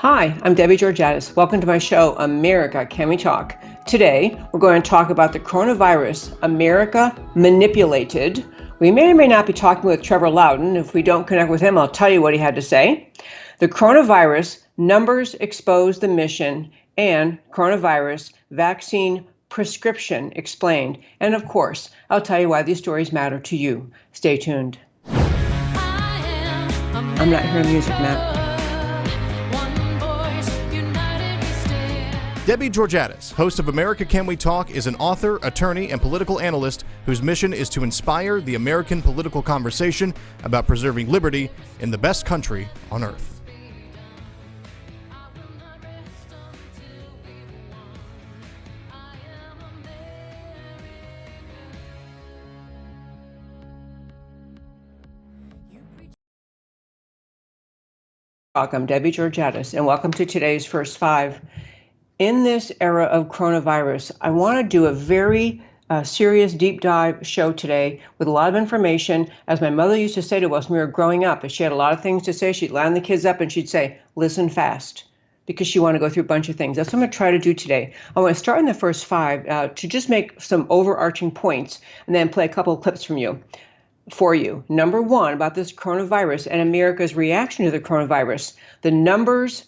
Hi, I'm Debbie Georgatos. Welcome to my show, America, Can We Talk? Today, we're going to talk about the coronavirus, America manipulated. We may or may not be talking with Trevor Loudon. If we don't connect with him, I'll tell you what he had to say. The coronavirus, numbers expose the mission, and coronavirus vaccine prescription explained. And of course, I'll tell you why these stories matter to you. Stay tuned. I'm not hearing music, Matt. Debbie Georgatos, host of America Can We Talk, is an author, attorney, and political analyst whose mission is to inspire the American political conversation about preserving liberty in the best country on earth. I'm Debbie Georgatos, and welcome to today's First Five. In this era of coronavirus, I want to do a very serious deep dive show today with a lot of information. As my mother used to say to us when we were growing up, if she had a lot of things to say, she'd line the kids up and she'd say, listen fast, because she wanted to go through a bunch of things. That's what I'm going to try to do today. I want to start in the first five to just make some overarching points and then play a couple of clips from you. For you. Number one, about this coronavirus and America's reaction to the coronavirus. The numbers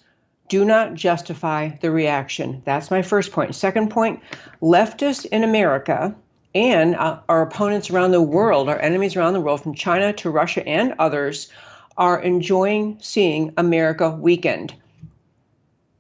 do not justify the reaction. That's my first point. Second point, leftists in America and our opponents around the world, our enemies around the world, from China to Russia and others, are enjoying seeing America weakened.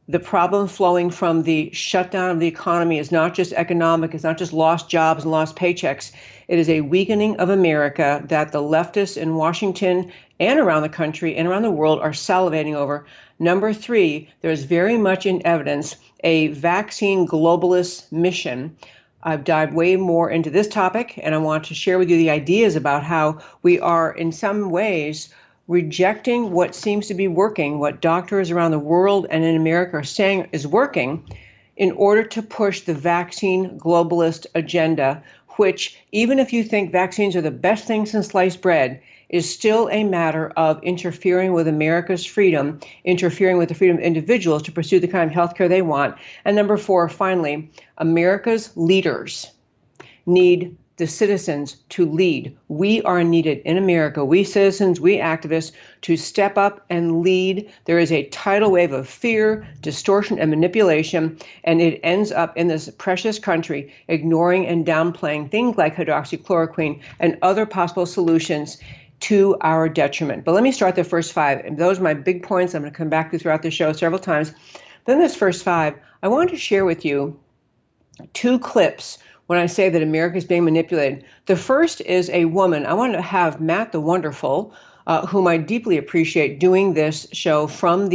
The problem flowing from the shutdown of the economy is not just economic, it's not just lost jobs and lost paychecks. It is a weakening of America that the leftists in Washington and around the country and around the world are salivating over. Number three, there is very much in evidence a vaccine globalist mission. I've dived way more into this topic, and I want to share with you the ideas about how we are, in some ways, rejecting what seems to be working, what doctors around the world and in America are saying is working, in order to push the vaccine globalist agenda, which, even if you think vaccines are the best thing since sliced bread, is still a matter of interfering with America's freedom, interfering with the freedom of individuals to pursue the kind of healthcare they want. And number four, finally, America's leaders need the citizens to lead. We are needed in America, we citizens, we activists, to step up and lead. There is a tidal wave of fear, distortion, and manipulation, and it ends up in this precious country ignoring and downplaying things like hydroxychloroquine and other possible solutions to our detriment. But let me start the first five. And those are my big points I'm going to come back to throughout the show several times. Then this first five, I wanted to share with you two clips when I say that America is being manipulated. The first is a woman. I wanted to have Matt the Wonderful, whom I deeply appreciate, doing this show from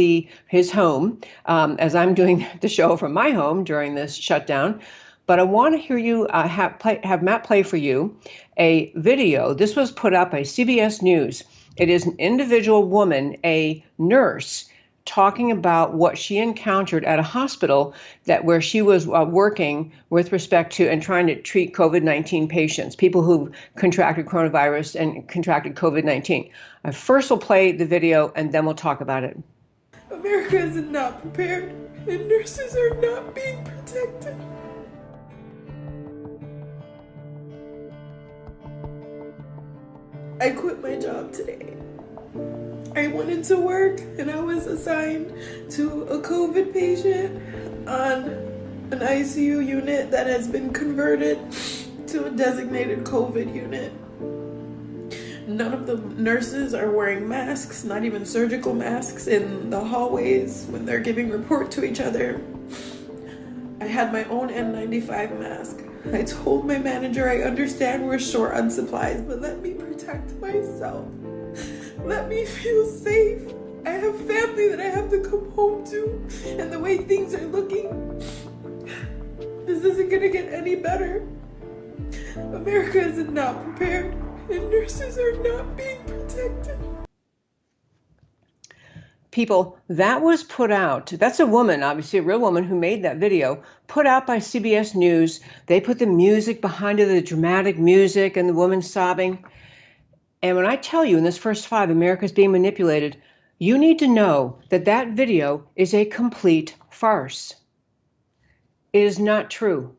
his home, as I'm doing the show from my home during this shutdown. But I want to hear you have Matt play for you a video. This was put up by CBS News. It is an individual woman, a nurse, talking about what she encountered at a hospital where she was working with respect to and trying to treat COVID-19 patients, people who contracted coronavirus and contracted COVID-19. I first will play the video and then we'll talk about it. America is not prepared and nurses are not being protected. I quit my job today. I went into work and I was assigned to a COVID patient on an ICU unit that has been converted to a designated COVID unit. None of the nurses are wearing masks, not even surgical masks, in the hallways when they're giving report to each other. I had my own N95 mask. I told my manager, I understand we're short on supplies, but let me protect myself. Let me feel safe. I have family that I have to come home to, and the way things are looking, this isn't gonna get any better. America is not prepared, and nurses are not being protected. People, that was put out. That's a woman, obviously a real woman, who made that video, put out by CBS News. They put the music behind it, the dramatic music, and the woman sobbing. And when I tell you in this first five, America's being manipulated, you need to know that that video is a complete farce. It is not true.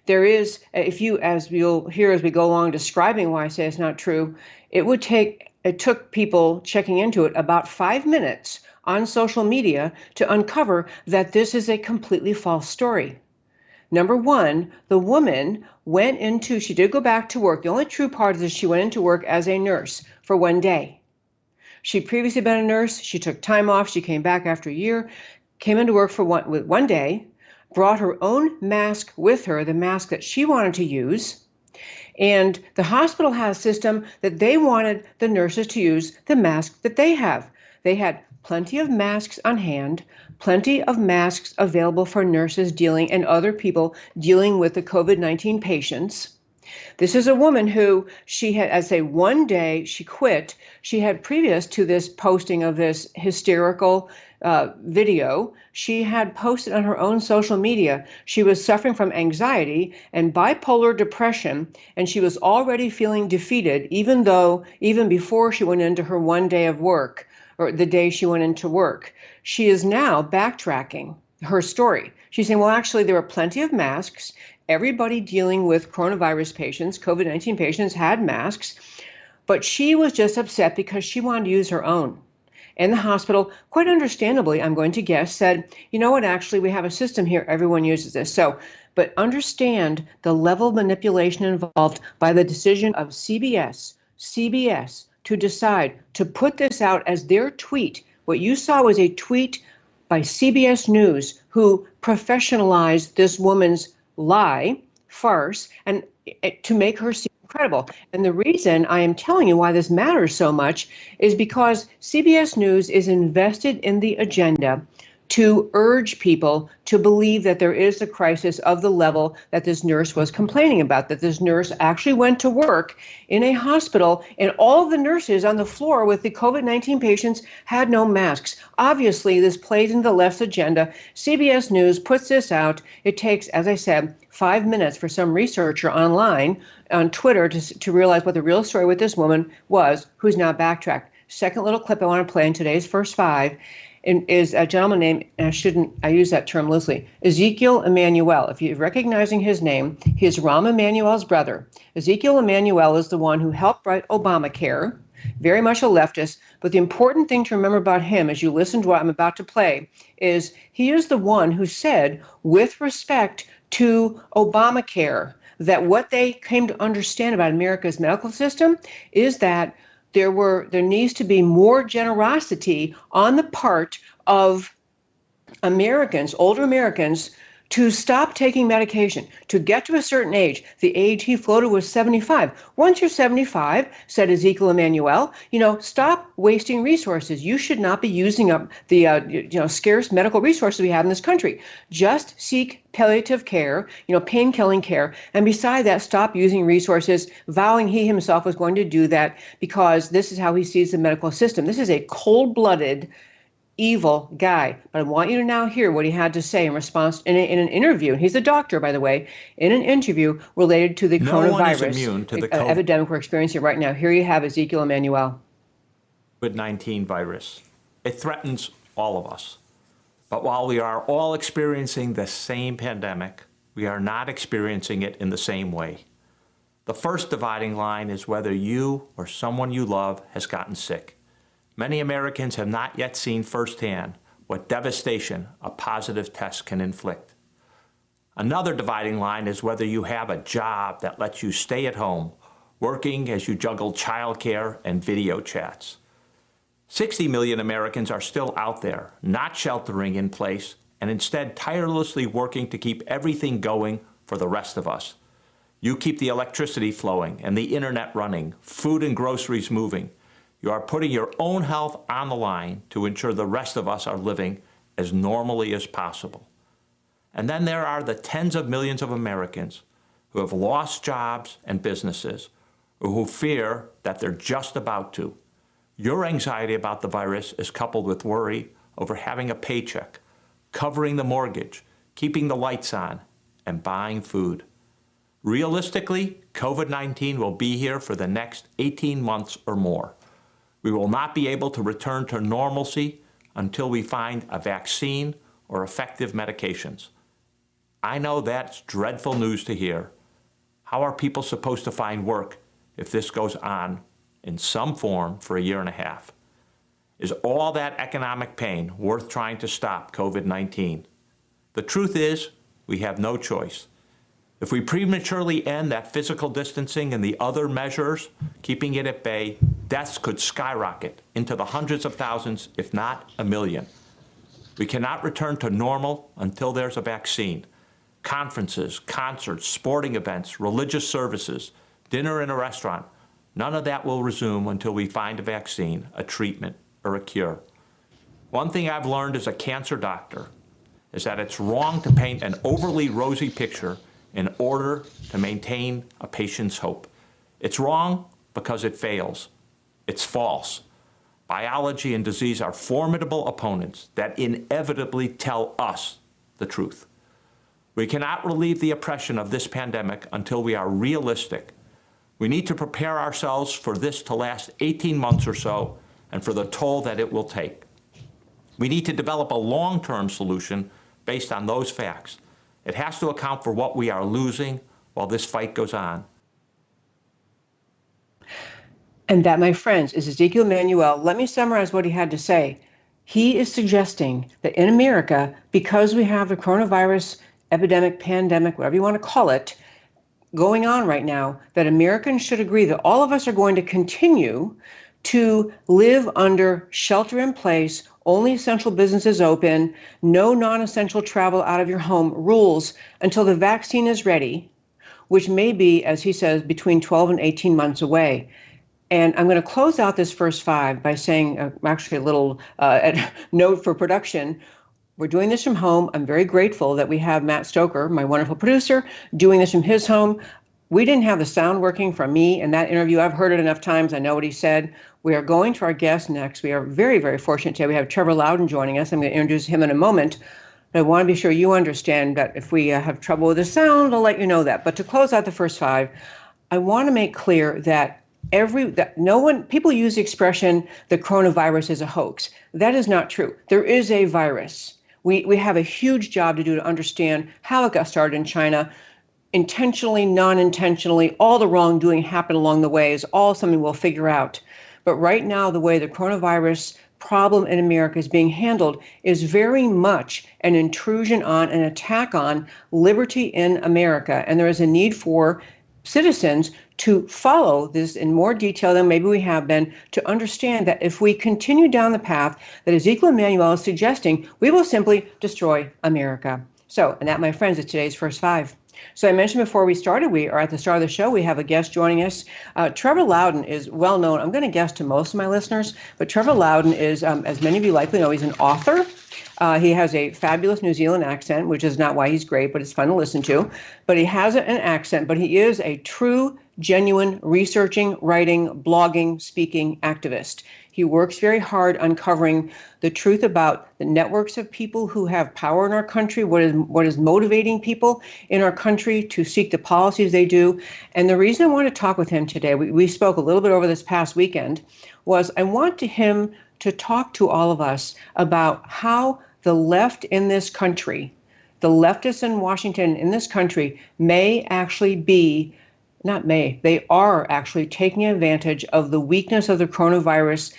There is, if you, as you'll hear as we go along describing why I say it's not true, it took people checking into it about 5 minutes on social media to uncover that this is a completely false story. Number one, the woman she did go back to work. The only true part is she went into work as a nurse for 1 day. She'd previously been a nurse. She took time off. She came back after a year, came into work for one day, brought her own mask with her, the mask that she wanted to use. And the hospital has a system that they wanted the nurses to use the mask that they have. They had plenty of masks on hand, plenty of masks available for nurses and other people dealing with the COVID-19 patients. This is a woman who she had, as I say, 1 day she quit. She had previous to this posting of this hysterical video, she had posted on her own social media. She was suffering from anxiety and bipolar depression, and she was already feeling defeated, even before she went into her 1 day of work, or the day she went into work. She is now backtracking her story. She's saying, well, actually, there were plenty of masks. Everybody dealing with coronavirus patients, COVID-19 patients, had masks, but she was just upset because she wanted to use her own. And the hospital, quite understandably, I'm going to guess, said, you know what, actually, we have a system here. Everyone uses this. But understand the level of manipulation involved by the decision of CBS to decide to put this out as their tweet. What you saw was a tweet by CBS News, who professionalized this woman's farce, and to make her seem credible. And the reason I am telling you why this matters so much is because CBS News is invested in the agenda to urge people to believe that there is a crisis of the level that this nurse was complaining about, that this nurse actually went to work in a hospital and all of the nurses on the floor with the COVID-19 patients had no masks. Obviously, this plays into the left's agenda. CBS News puts this out. It takes, as I said, 5 minutes for some researcher online on Twitter to realize what the real story with this woman was, who's now backtracked. Second little clip I want to play in today's First Five is a gentleman named, and I use that term loosely, Ezekiel Emanuel. If you're recognizing his name, he is Rahm Emanuel's brother. Ezekiel Emanuel is the one who helped write Obamacare, very much a leftist. But the important thing to remember about him as you listen to what I'm about to play is he is the one who said, with respect to Obamacare, that what they came to understand about America's medical system is that there needs to be more generosity on the part of Americans, older Americans, to stop taking medication, to get to a certain age. The age he floated was 75. Once you're 75, said Ezekiel Emanuel, stop wasting resources. You should not be using up the scarce medical resources we have in this country. Just seek palliative care, pain-killing care, and beside that, stop using resources, vowing he himself was going to do that because this is how he sees the medical system. This is a cold-blooded, evil guy. But I want you to now hear what he had to say in response in an interview. And he's a doctor, by the way, in an interview related to the coronavirus epidemic we're experiencing right now. Here you have Ezekiel Emanuel. COVID-19 virus. It threatens all of us. But while we are all experiencing the same pandemic, we are not experiencing it in the same way. The first dividing line is whether you or someone you love has gotten sick. Many Americans have not yet seen firsthand what devastation a positive test can inflict. Another dividing line is whether you have a job that lets you stay at home, working as you juggle childcare and video chats. 60 million Americans are still out there, not sheltering in place, and instead tirelessly working to keep everything going for the rest of us. You keep the electricity flowing and the internet running, food and groceries moving. You are putting your own health on the line to ensure the rest of us are living as normally as possible. And then there are the tens of millions of Americans who have lost jobs and businesses, or who fear that they're just about to. Your anxiety about the virus is coupled with worry over having a paycheck, covering the mortgage, keeping the lights on, and buying food. Realistically, COVID-19 will be here for the next 18 months or more. We will not be able to return to normalcy until we find a vaccine or effective medications. I know that's dreadful news to hear. How are people supposed to find work if this goes on in some form for a year and a half? Is all that economic pain worth trying to stop COVID-19? The truth is, we have no choice. If we prematurely end that physical distancing and the other measures, keeping it at bay, deaths could skyrocket into the hundreds of thousands, if not a million. We cannot return to normal until there's a vaccine. Conferences, concerts, sporting events, religious services, dinner in a restaurant, none of that will resume until we find a vaccine, a treatment, or a cure. One thing I've learned as a cancer doctor is that it's wrong to paint an overly rosy picture in order to maintain a patient's hope. It's wrong because it fails. It's false. Biology and disease are formidable opponents that inevitably tell us the truth. We cannot relieve the oppression of this pandemic until we are realistic. We need to prepare ourselves for this to last 18 months or so and for the toll that it will take. We need to develop a long-term solution based on those facts. It has to account for what we are losing while this fight goes on. And that, my friends, is Ezekiel Emanuel. Let me summarize what he had to say. He is suggesting that in America, because we have the coronavirus epidemic, pandemic, whatever you want to call it, going on right now, that Americans should agree that all of us are going to continue to live under shelter in place, only essential businesses open, no non-essential travel out of your home rules until the vaccine is ready, which may be, as he says, between 12 and 18 months away. And I'm going to close out this first five by saying actually a little note for production. We're doing this from home. I'm very grateful that we have Matt Stoker, my wonderful producer, doing this from his home. We didn't have the sound working from me in that interview. I've heard it enough times. I know what he said. We are going to our guest next. We are very, very fortunate today. We have Trevor Loudon joining us. I'm going to introduce him in a moment. But I want to be sure you understand that if we have trouble with the sound, I'll let you know that. But to close out the first five, I want to make clear that people use the expression the coronavirus is a hoax. That is not true. There is a virus. We have a huge job to do to understand how it got started in China. Intentionally, non-intentionally, all the wrongdoing happened along the way is all something we'll figure out. But right now, the way the coronavirus problem in America is being handled is very much an intrusion on, an attack on liberty in America. And there is a need for citizens to follow this in more detail than maybe we have been, to understand that if we continue down the path that Ezekiel Emanuel is suggesting, we will simply destroy America. So, and that, my friends, is today's first five. So I mentioned before we started, we are at the start of the show. We have a guest joining us. Trevor Loudon is well known. I'm going to guess to most of my listeners, but Trevor Loudon is, as many of you likely know, he's an author. He has a fabulous New Zealand accent, which is not why he's great, but it's fun to listen to. But he has an accent, but he is a true, genuine, researching, writing, blogging, speaking activist. He works very hard uncovering the truth about the networks of people who have power in our country, what is motivating people in our country to seek the policies they do. And the reason I want to talk with him today, we spoke a little bit over this past weekend, was I want him to talk to all of us about how the left in this country, the leftists in Washington in this country may actually be, not may, they are actually taking advantage of the weakness of the coronavirus,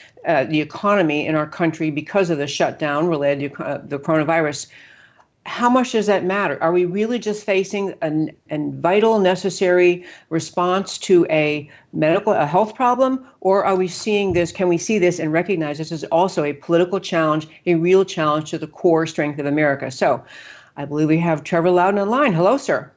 the economy in our country because of the shutdown related to the coronavirus. How much does that matter? Are we really just facing a vital, necessary response to a health problem? Or are we seeing this, can we see this and recognize this is also a political challenge, a real challenge to the core strength of America? So I believe we have Trevor Loudon on the line. Hello, sir.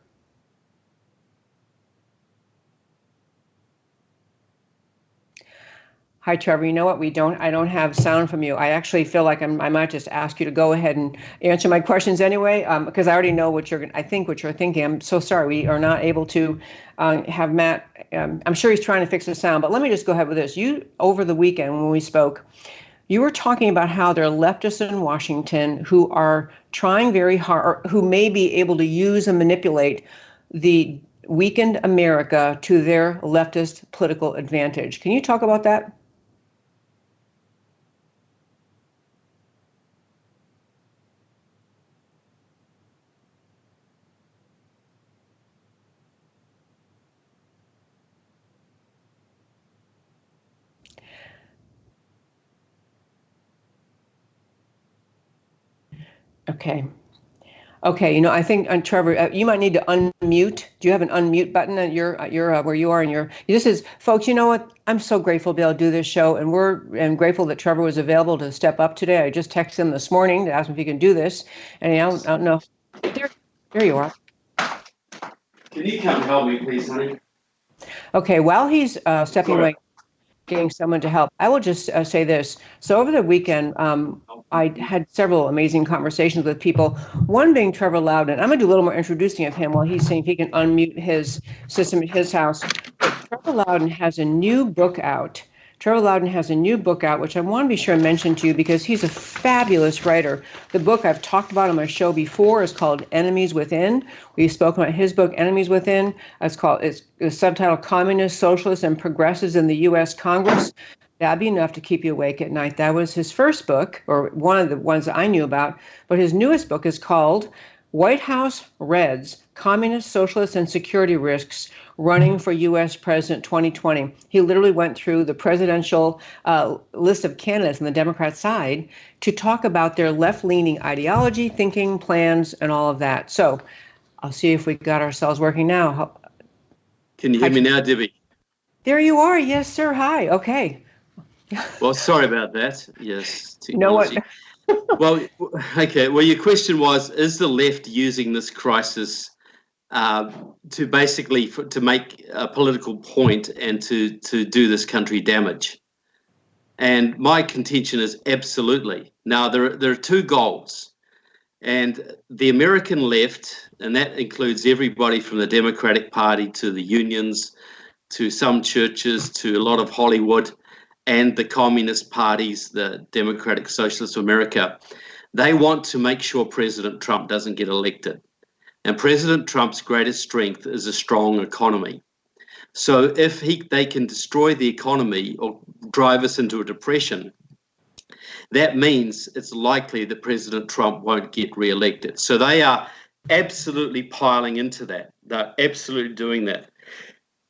Hi, Trevor. You know what? I don't have sound from you. I actually feel like I might just ask you to go ahead and answer my questions anyway, because I already know what you're thinking. I'm so sorry. We are not able to have Matt. I'm sure he's trying to fix the sound, but let me just go ahead with this. You, over the weekend when we spoke, you were talking about how there are leftists in Washington who are trying very hard, or who may be able to use and manipulate the weakened America to their leftist political advantage. Can you talk about that? Okay. Okay, I think, Trevor, you might need to unmute. Do you have an unmute button at your where you are in your? This is, folks. You know what? I'm so grateful to be able to do this show, and grateful that Trevor was available to step up today. I just texted him this morning to ask him if he can do this, and I don't know. There you are. Can you come help me, please, honey? Okay, while he's stepping away, getting someone to help, I will just say this. So over the weekend, I had several amazing conversations with people, one being Trevor Loudon. I'm going to do a little more introducing of him while he's seeing if he can unmute his system at his house. But Trevor Loudon has a new book out. Trevor Loudon has a new book out, which I want to be sure and mention to you because he's a fabulous writer. The book I've talked about on my show before is called Enemies Within. We've spoken about his book, Enemies Within. It's subtitled Communists, Socialists, and Progressives in the U.S. Congress. That'd be enough to keep you awake at night. That was his first book, or one of the ones that I knew about. But his newest book is called White House Reds, Communist, Socialist, and Security Risks Running for U.S. President 2020. He literally went through the presidential list of candidates on the Democrat side to talk about their left-leaning ideology, thinking, plans, and all of that. So I'll see if we got ourselves working now. Can you hear me now, Debbie? There you are. Yes, sir. Hi. Okay. Well, sorry about that. Yes, You know what? technology. Well, okay. Well, your question was, is the left using this crisis to basically to make a political point and to do this country damage? And my contention is absolutely. Now, there are two goals. And the American left, and that includes everybody from the Democratic Party to the unions, to some churches, to a lot of Hollywood, and the communist parties, the Democratic Socialists of America, they want to make sure President Trump doesn't get elected. And President Trump's greatest strength is a strong economy. So if they can destroy the economy or drive us into a depression, that means it's likely that President Trump won't get reelected. So they are absolutely piling into that. They're absolutely doing that.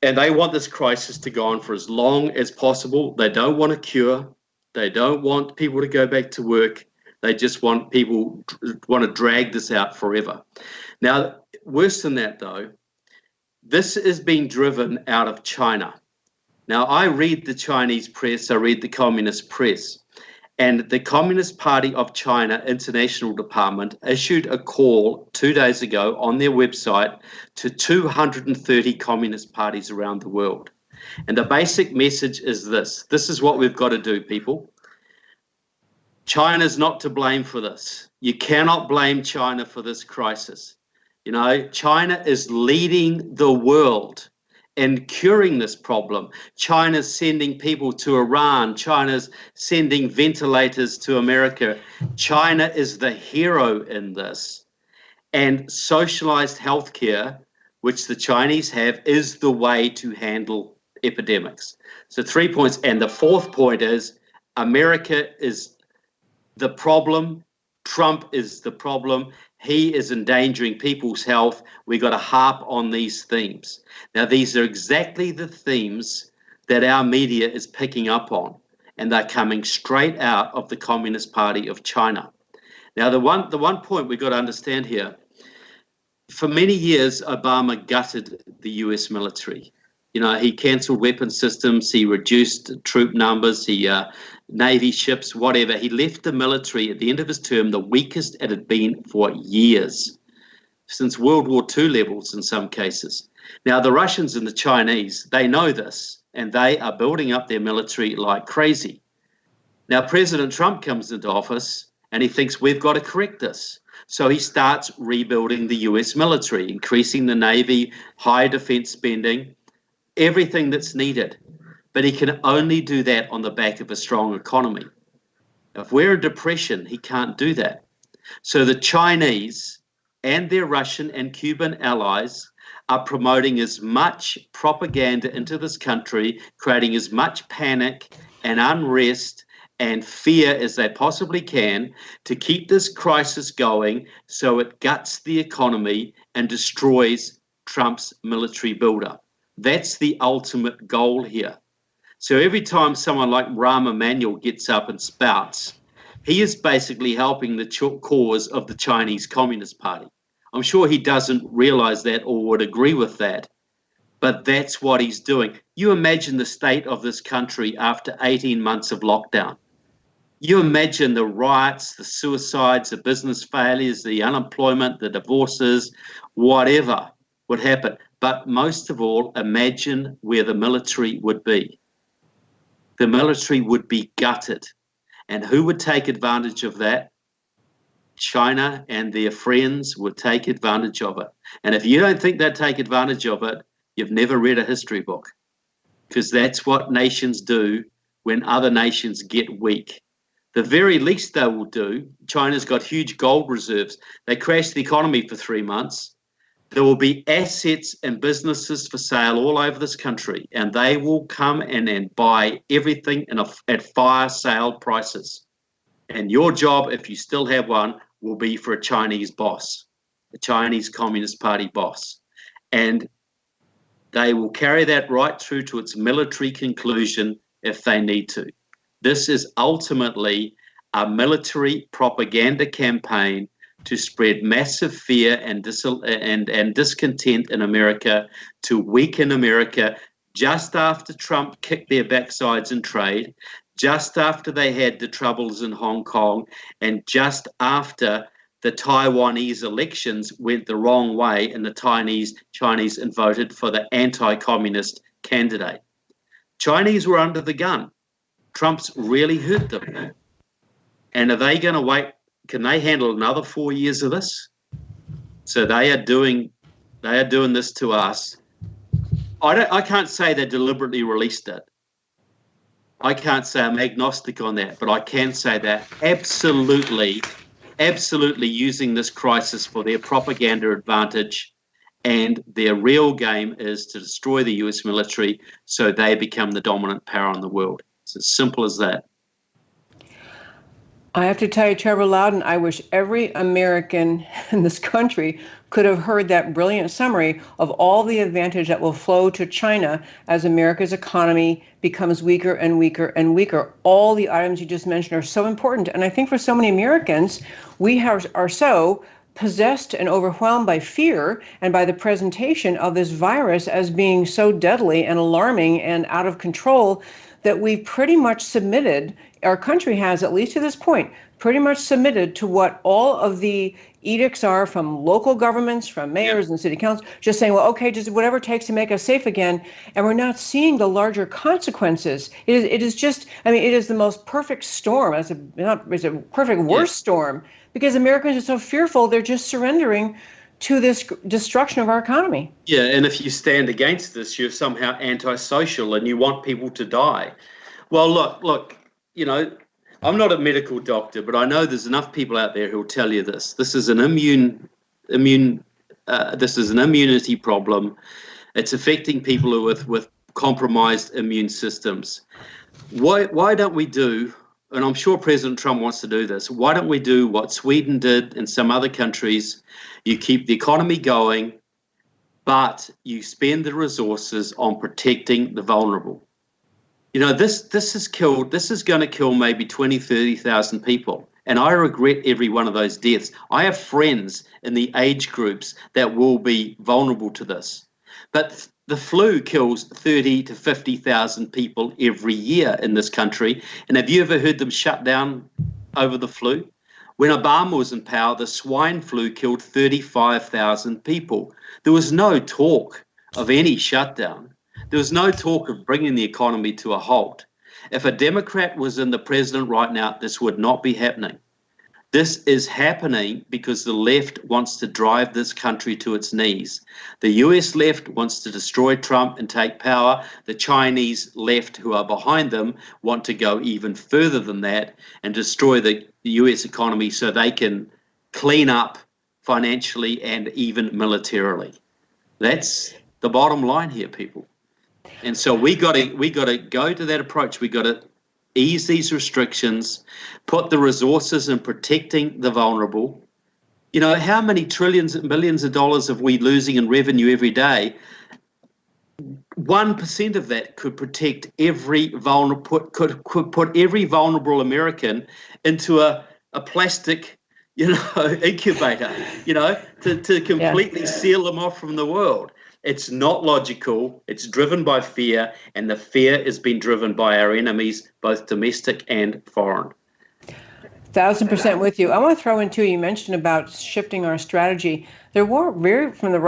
And they want this crisis to go on for as long as possible. They don't want a cure. They don't want people to go back to work. They just want to drag this out forever. Now, worse than that, though, this is being driven out of China. Now, I read the Chinese press. I read the communist press. And the Communist Party of China International Department issued a call 2 days ago on their website to 230 communist parties around the world. And the basic message is this. This is what we've got to do, people. China's not to blame for this. You cannot blame China for this crisis. You know, China is leading the world in curing this problem. China's sending people to Iran. China's sending ventilators to America. China is the hero in this. And socialized healthcare, which the Chinese have, is the way to handle epidemics. So 3 points. And the fourth point is America is the problem. Trump is the problem. He is endangering people's health. We've got to harp on these themes. Now, these are exactly the themes that our media is picking up on, and they're coming straight out of the Communist Party of China. Now, the one point we've got to understand here, for many years, Obama gutted the US military. You know, he cancelled weapon systems, he reduced troop numbers, Navy ships, whatever. He left the military at the end of his term the weakest it had been for years, since World War II levels in some cases. Now, the Russians and the Chinese, they know this, and they are building up their military like crazy. Now, President Trump comes into office, and he thinks we've got to correct this. So he starts rebuilding the US military, increasing the Navy, high defense spending, everything that's needed. But he can only do that on the back of a strong economy. If we're in depression, he can't do that. So the Chinese and their Russian and Cuban allies are promoting as much propaganda into this country, creating as much panic and unrest and fear as they possibly can to keep this crisis going so it guts the economy and destroys Trump's military buildup. That's the ultimate goal here. So every time someone like Rahm Emanuel gets up and spouts he is basically helping the cause of the Chinese Communist Party. I'm sure he doesn't realize that or would agree with that, but that's what he's doing. You imagine the state of this country after 18 months of lockdown. You imagine the riots, the suicides, the business failures, the unemployment, the divorces, whatever would happen. But most of all, imagine where the military would be. The military would be gutted. And who would take advantage of that? China and their friends would take advantage of it. And if you don't think they'd take advantage of it, you've never read a history book, because that's what nations do when other nations get weak. The very least they will do, China's got huge gold reserves. They crash the economy for 3 months. There will be assets and businesses for sale all over this country, and they will come in and buy everything at fire sale prices. And your job, if you still have one, will be for a Chinese boss, a Chinese Communist Party boss. And they will carry that right through to its military conclusion if they need to. This is ultimately a military propaganda campaign to spread massive fear and discontent in America, to weaken America just after Trump kicked their backsides in trade, just after they had the troubles in Hong Kong, and just after the Taiwanese elections went the wrong way and the Chinese voted for the anti-communist candidate. Chinese were under the gun. Trump's really hurt them. And are they going to wait? Can they handle another 4 years of this? So they are doing this to us. I can't say they deliberately released it. I can't say, I'm agnostic on that, but I can say that absolutely using this crisis for their propaganda advantage, and their real game is to destroy the US military so they become the dominant power in the world. It's as simple as that. I have to tell you, Trevor Loudon, I wish every American in this country could have heard that brilliant summary of all the advantage that will flow to China as America's economy becomes weaker and weaker and weaker. All the items you just mentioned are so important. And I think for so many Americans, we are so possessed and overwhelmed by fear and by the presentation of this virus as being so deadly and alarming and out of control that we pretty much submitted, our country has, at least to this point, pretty much submitted to what all of the edicts are from local governments, from mayors and city councils, just saying, well, okay, just whatever it takes to make us safe again. And we're not seeing the larger consequences. It is just, I mean, it is the most perfect storm. It's a perfect worst storm, because Americans are so fearful, they're just surrendering to this destruction of our economy. Yeah, and if you stand against this, you're somehow antisocial and you want people to die. Well, look, you know, I'm not a medical doctor, but I know there's enough people out there who will tell you this. This is an immunity problem. It's affecting people with compromised immune systems. Why don't we do, and I'm sure President Trump wants to do this, why don't we do what Sweden did and some other countries? You keep the economy going, but you spend the resources on protecting the vulnerable. You know, this is going to kill maybe 20, 30,000 people. And I regret every one of those deaths. I have friends in the age groups that will be vulnerable to this. But the flu kills 30 to 50,000 people every year in this country. And have you ever heard them shut down over the flu? When Obama was in power, the swine flu killed 35,000 people. There was no talk of any shutdown. There was no talk of bringing the economy to a halt. If a Democrat was in the president right now, this would not be happening. This is happening because the left wants to drive this country to its knees. The US left wants to destroy Trump and take power. The Chinese left, who are behind them, want to go even further than that and destroy the US economy so they can clean up financially and even militarily. That's the bottom line here, people. And so we got to go to that approach. We got to ease these restrictions, put the resources in protecting the vulnerable. You know, how many trillions and billions of dollars are we losing in revenue every day? 1% of that could protect every vulnerable, could put every vulnerable American into a plastic, incubator, to completely seal them off from the world. It's not logical. It's driven by fear, and the fear is being driven by our enemies, both domestic and foreign. 1,000% with you. I want to throw in too, you mentioned about shifting our strategy. There were from the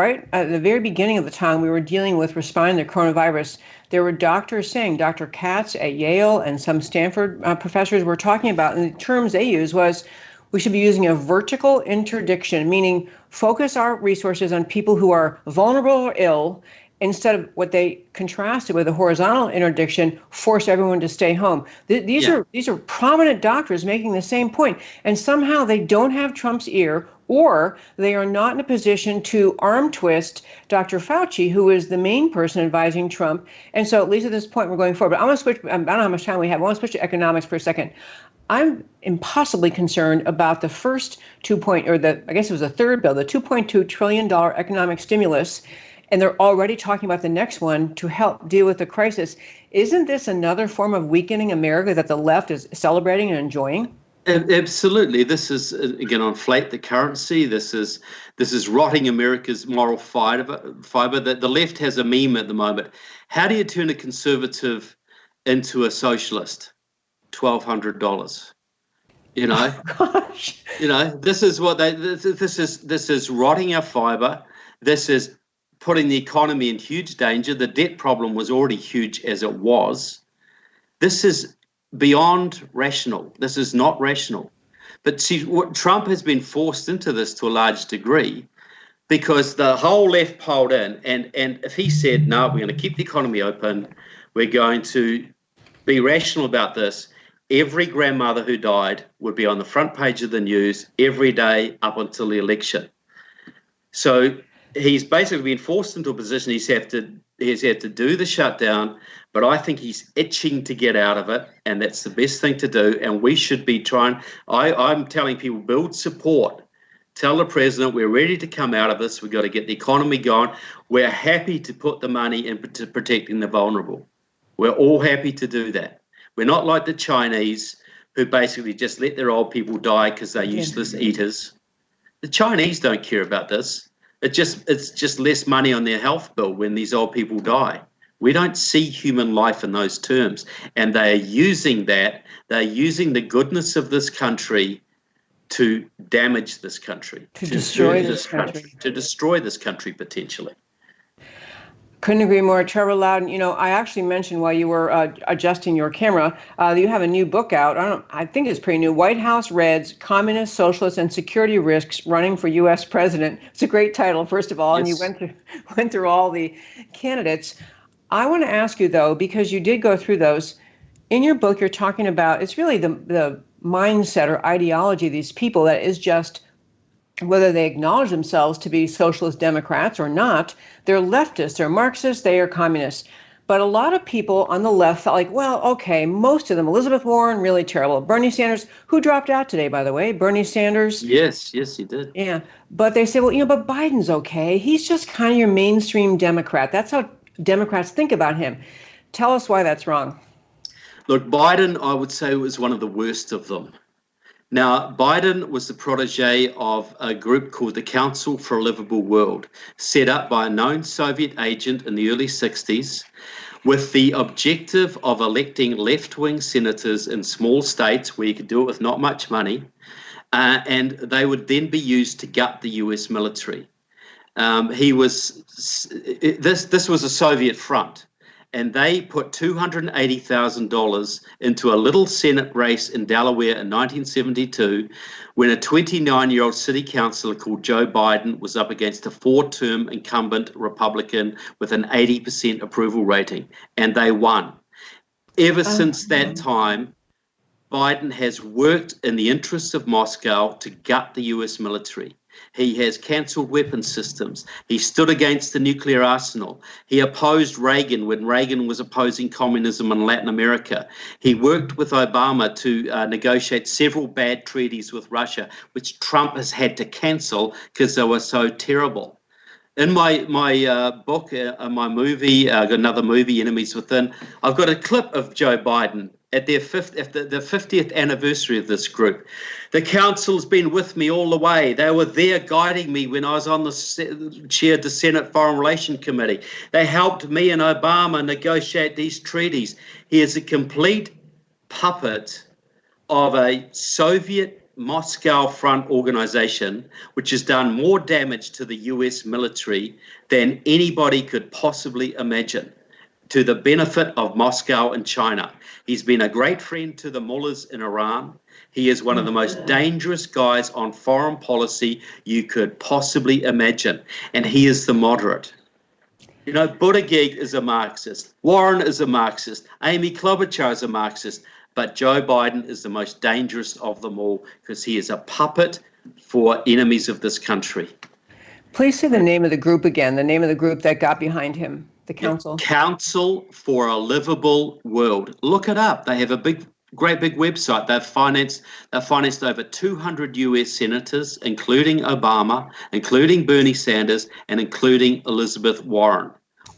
very beginning of the time we were dealing with responding to coronavirus, there were doctors saying, Dr. Katz at Yale and some Stanford professors were talking about, and the terms they used was, we should be using a vertical interdiction, meaning focus our resources on people who are vulnerable or ill, instead of what they contrasted with a horizontal interdiction, force everyone to stay home. These are prominent doctors making the same point, and somehow they don't have Trump's ear, or they are not in a position to arm twist Dr. Fauci, who is the main person advising Trump. And so at least at this point, we're going forward. But I want to switch, I don't know how much time we have. I want to switch to economics for a second. I'm impossibly concerned about the first I guess it was the third bill, the $2.2 trillion economic stimulus. And they're already talking about the next one to help deal with the crisis. Isn't this another form of weakening America that the left is celebrating and enjoying? Absolutely. This is, again, inflate the currency. This is rotting America's moral fiber. The left has a meme at the moment. How do you turn a conservative into a socialist? $1,200. Oh, gosh. This is what this is rotting our fiber. This is putting the economy in huge danger. The debt problem was already huge as it was. This is beyond rational. This is not rational. But see, Trump has been forced into this to a large degree because the whole left piled in. And if he said, no, we're going to keep the economy open, we're going to be rational about this, every grandmother who died would be on the front page of the news every day up until the election. So he's basically been forced into a position he's had to do the shutdown, but I think he's itching to get out of it, and that's the best thing to do. And we should be trying. I'm telling people, build support. Tell the president we're ready to come out of this. We've got to get the economy going. We're happy to put the money into protecting the vulnerable. We're all happy to do that. We're not like the Chinese who basically just let their old people die because they're useless eaters. The Chinese don't care about this. It's just less money on their health bill when these old people die. We don't see human life in those terms. And they are using that. They're using the goodness of this country to damage this country. To destroy this country. To destroy this country potentially. Couldn't agree more. Trevor Loudon, I actually mentioned while you were adjusting your camera, you have a new book out. I think it's pretty new. White House Reds, Communist, Socialist, and Security Risks Running for U.S. President. It's a great title, first of all, yes. And you went through all the candidates. I want to ask you, though, because you did go through those. In your book, you're talking about, it's really the mindset or ideology of these people that is just, whether they acknowledge themselves to be socialist Democrats or not, they're leftists, they're Marxists, they are communists. But a lot of people on the left felt like, well, okay, most of them, Elizabeth Warren, really terrible. Bernie Sanders, who dropped out today, by the way, Bernie Sanders. Yes, he did. Yeah, but they say, well, but Biden's okay. He's just kind of your mainstream Democrat. That's how Democrats think about him. Tell us why that's wrong. Look, Biden, I would say, was one of the worst of them. Now, Biden was the protege of a group called the Council for a Livable World, set up by a known Soviet agent in the early 60s, with the objective of electing left-wing senators in small states where you could do it with not much money, and they would then be used to gut the US military. This was a Soviet front. And they put $280,000 into a little Senate race in Delaware in 1972 when a 29-year-old city councilor called Joe Biden was up against a 4-term incumbent Republican with an 80% approval rating, and they won. Ever since that time, Biden has worked in the interests of Moscow to gut the US military. He has cancelled weapons systems. He stood against the nuclear arsenal. He opposed Reagan when Reagan was opposing communism in Latin America. He worked with Obama to negotiate several bad treaties with Russia, which Trump has had to cancel because they were so terrible. In my book, my movie, got another movie, Enemies Within. I've got a clip of Joe Biden at the 50th anniversary of this group. The council's been with me all the way. They were there guiding me when I was on chaired the Senate Foreign Relations Committee. They helped me and Obama negotiate these treaties. He is a complete puppet of a Soviet Moscow front organization, which has done more damage to the US military than anybody could possibly imagine, to the benefit of Moscow and China. He's been a great friend to the mullahs in Iran. He is one of the most dangerous guys on foreign policy you could possibly imagine, and he is the moderate. You know, Buttigieg is a Marxist, Warren is a Marxist, Amy Klobuchar is a Marxist, but Joe Biden is the most dangerous of them all because he is a puppet for enemies of this country. Please say the name of the group again, the name of the group that got behind him, the council. Council for a Livable World. Look it up. They have a great big website. They've financed over 200 US senators, including Obama, including Bernie Sanders, and including Elizabeth Warren.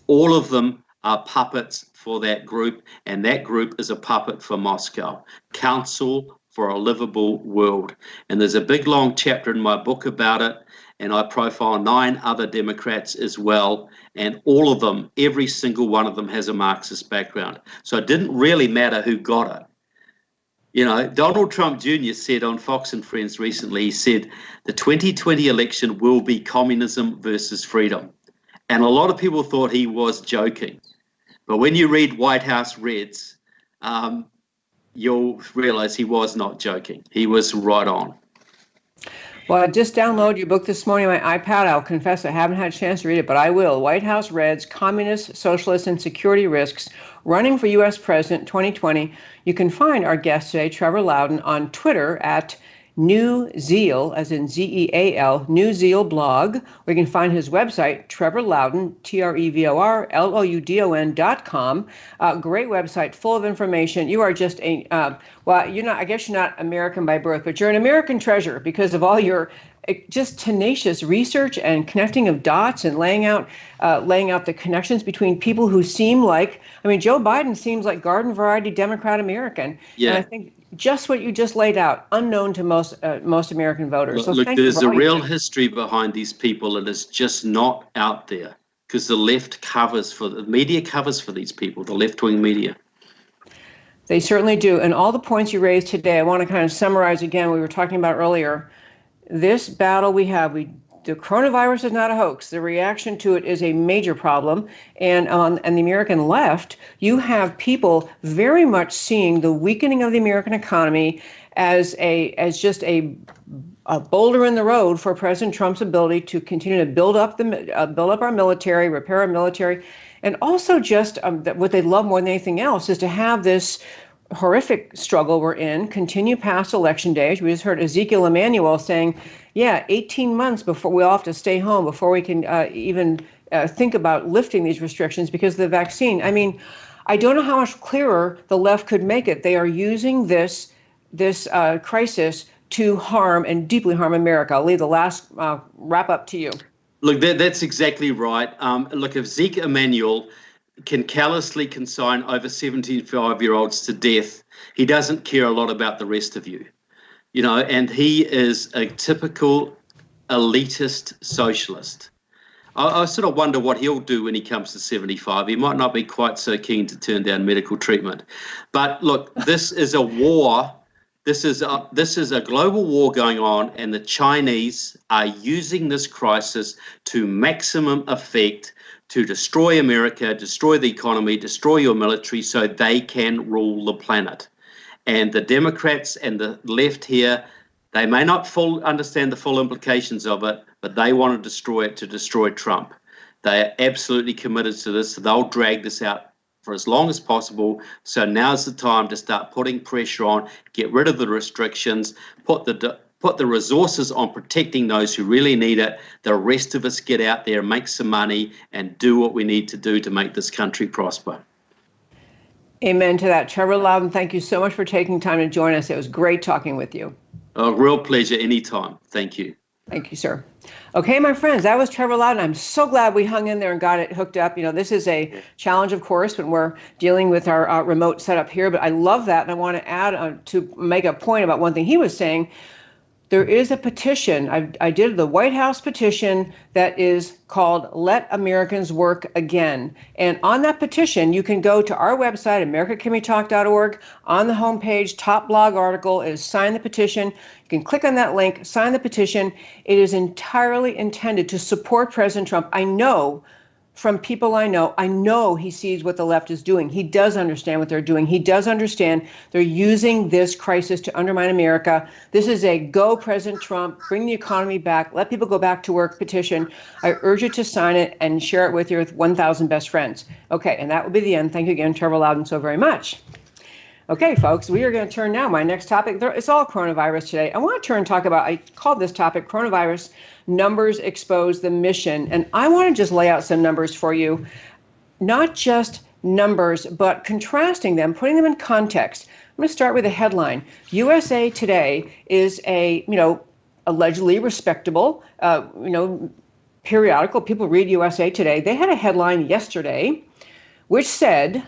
All of them are puppets for that group, and that group is a puppet for Moscow. Council for a Livable World. And there's a big long chapter in my book about it, and I profile 9 other Democrats as well, and all of them, every single one of them has a Marxist background. So it didn't really matter who got it. You know, Donald Trump Jr. said on Fox and Friends recently, he said, the 2020 election will be communism versus freedom. And a lot of people thought he was joking. But when you read White House Reds, you'll realize he was not joking. He was right on. Well, I just downloaded your book this morning on my iPad. I'll confess I haven't had a chance to read it, but I will. White House Reds, Communists, Socialists, and Security Risks, Running for U.S. President 2020. You can find our guest today, Trevor Loudon, on Twitter at New Zeal, as in Z-E-A-L, New Zeal blog. We can find his website, Trevor Loudon, TrevorLoudon.com. Great website, full of information. You are just well, you're not, I guess you're not American by birth, but you're an American treasure because of all your just tenacious research and connecting of dots and laying out the connections between people who seem like, I mean, Joe Biden seems like garden variety Democrat American. Yeah. And I think just what you just laid out, unknown to most American voters. So look, there's a real history behind these people, and it's just not out there because the media covers for these people, the left-wing media. They certainly do. And all the points you raised today, I want to kind of summarize again. We were talking about earlier. This battle we have, the coronavirus is not a hoax. The reaction to it is a major problem. And on the American left, you have people very much seeing the weakening of the American economy as just a boulder in the road for President Trump's ability to continue to build up our military, repair our military, and also just what they love more than anything else is to have this horrific struggle we're in continue past election days. We just heard Ezekiel Emanuel saying, 18 months before we all have to stay home before we can even think about lifting these restrictions because of the vaccine. I mean, I don't know how much clearer the left could make it. They are using this crisis to harm and deeply harm America. I'll leave the last wrap up to you. Look, that's exactly right. Look, if Zeke Emanuel can callously consign over 75-year-olds to death, he doesn't care a lot about the rest of you. You know, and he is a typical elitist socialist. I sort of wonder what he'll do when he comes to 75. He might not be quite so keen to turn down medical treatment. But look, this is a war. This is a global war going on, and the Chinese are using this crisis to maximum effect to destroy America, destroy the economy, destroy your military so they can rule the planet. And the Democrats and the left here, they may not understand the full implications of it, but they want to destroy it to destroy Trump. They are absolutely committed to this. So they'll drag this out for as long as possible. So now's the time to start putting pressure on, get rid of the restrictions, put the resources on protecting those who really need it. The rest of us get out there, make some money, and do what we need to do to make this country prosper. Amen to that. Trevor Loudon, thank you so much for taking time to join us. It was great talking with you. A real pleasure anytime. Thank you. Thank you, sir. Okay, my friends, that was Trevor Loudon. I'm so glad we hung in there and got it hooked up. This is a challenge, of course, when we're dealing with our remote setup here, but I love that. And I want to add to make a point about one thing he was saying. There is a petition. I did the White House petition that is called Let Americans Work Again. And on that petition, you can go to our website, americacanwetalk.org. On the homepage, top blog article is Sign the Petition. You can click on that link, sign the petition. It is entirely intended to support President Trump. I know from people I know he sees what the left is doing. He does understand what they're doing. He does understand they're using this crisis to undermine America. This is a go President Trump, bring the economy back, let people go back to work petition. I urge you to sign it and share it with your 1,000 best friends. Okay, and that will be the end. Thank you again, Trevor Loudon, so very much. Okay, folks, we are going to turn now. My next topic, it's all coronavirus today. I want to turn and talk about, I called this topic Coronavirus Numbers Expose the Mission. And I want to just lay out some numbers for you, not just numbers, but contrasting them, putting them in context. I'm going to start with a headline. USA Today is a, allegedly respectable, periodical. People read USA Today. They had a headline yesterday which said,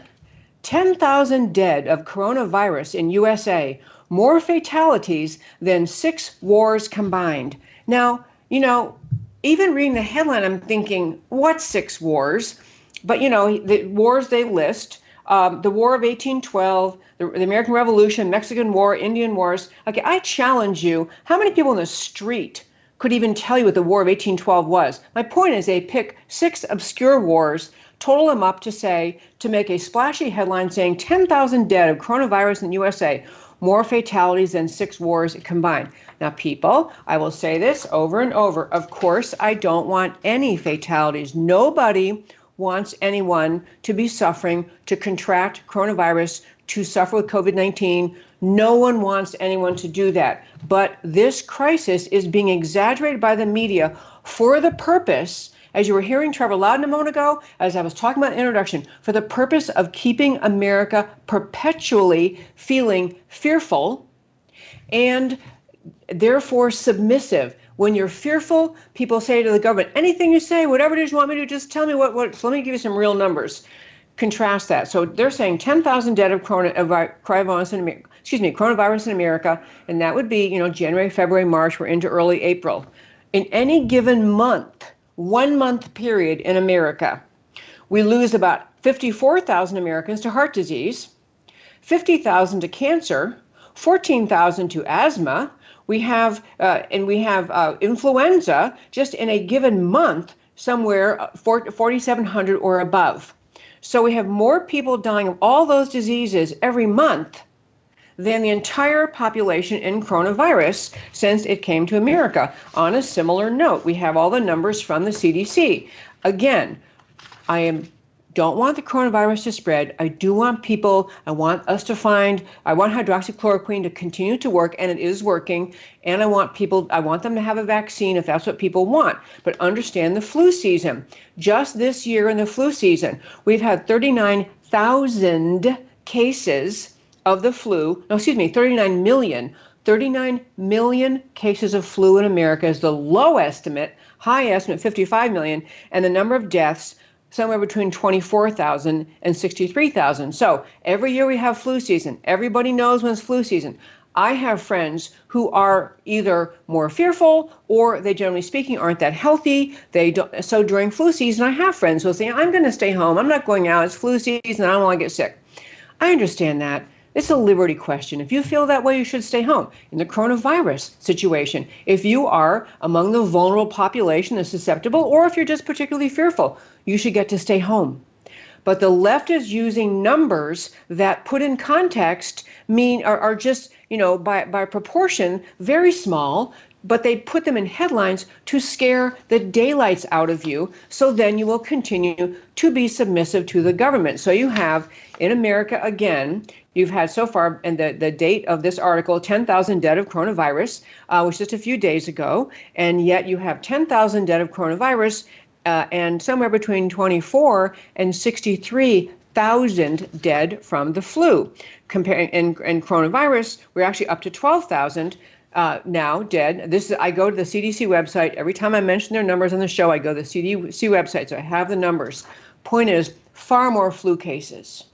10,000 dead of coronavirus in USA, more fatalities than 6 wars combined. Now, even reading the headline, I'm thinking, what 6 wars? But, the wars they list, the War of 1812, the American Revolution, Mexican War, Indian Wars. Okay, I challenge you, how many people in the street could even tell you what the War of 1812 was? My point is they pick 6 obscure wars, total them up to make a splashy headline saying 10,000 dead of coronavirus in the USA, more fatalities than 6 wars combined. Now, people, I will say this over and over. Of course, I don't want any fatalities. Nobody wants anyone to be suffering, to contract coronavirus, to suffer with COVID-19. No one wants anyone to do that. But this crisis is being exaggerated by the media for the purpose, as you were hearing Trevor Loudon a moment ago, as I was talking about in the introduction, for the purpose of keeping America perpetually feeling fearful and therefore submissive. When you're fearful, people say to the government, anything you say, whatever it is you want me to do, just tell me what. So let me give you some real numbers. Contrast that. So they're saying 10,000 dead of coronavirus in America, and that would be, January, February, March. We're into early April. In any given month, 1 month period in America, we lose about 54,000 Americans to heart disease, 50,000 to cancer, 14,000 to asthma. We have influenza just in a given month, somewhere 4,700 or above. So we have more people dying of all those diseases every month than the entire population in coronavirus since it came to America. On a similar note, we have all the numbers from the CDC. Again, don't want the coronavirus to spread. I want hydroxychloroquine to continue to work, and it is working. And I want them to have a vaccine if that's what people want. But understand the flu season. Just this year in the flu season, we've had 39,000 cases of the flu. 39 million. 39 million cases of flu in America is the low estimate. High estimate, 55 million. And the number of deaths, somewhere between 24,000 and 63,000. So every year we have flu season. Everybody knows when it's flu season. I have friends who are either more fearful or they, generally speaking, aren't that healthy. So during flu season, I have friends who will say, I'm going to stay home. I'm not going out. It's flu season. I don't want to get sick. I understand that. It's a liberty question. If you feel that way, you should stay home. In the coronavirus situation, if you are among the vulnerable population that's susceptible, or if you're just particularly fearful, you should get to stay home. But the left is using numbers that put in context are just, by proportion, very small, but they put them in headlines to scare the daylights out of you. So then you will continue to be submissive to the government. So you have in America, again, you've had so far, and the date of this article, 10,000 dead of coronavirus, which was just a few days ago. And yet you have 10,000 dead of coronavirus and somewhere between 24 and 63,000 dead from the flu. Comparing in coronavirus, we're actually up to 12,000. now dead. I go to the CDC website. Every time I mention their numbers on the show, I go to the CDC website, so I have the numbers. Point is, far more flu cases,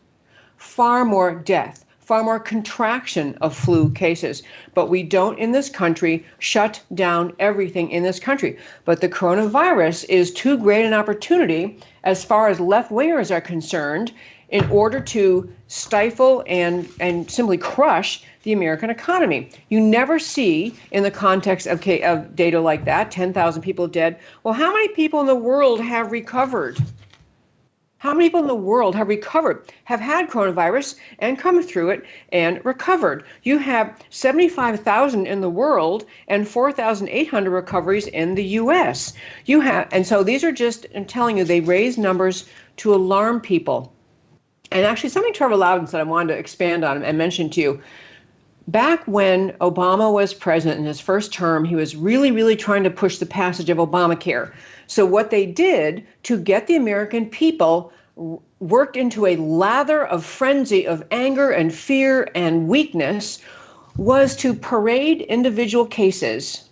far more death, far more contraction of flu cases. But we don't in this country shut down everything in this country. But the coronavirus is too great an opportunity as far as left-wingers are concerned in order to stifle and simply crush the American economy. You never see, in the context of data like that, 10,000 people dead. Well, how many people in the world have recovered? How many people in the world have recovered, have had coronavirus and come through it and recovered? You have 75,000 in the world and 4,800 recoveries in the U.S. And so these are just, I'm telling you, they raise numbers to alarm people. And actually, something Trevor Loudon said I wanted to expand on and mention to you. Back when Obama was president in his first term, he was really, really trying to push the passage of Obamacare. So what they did to get the American people worked into a lather of frenzy of anger and fear and weakness was to parade individual cases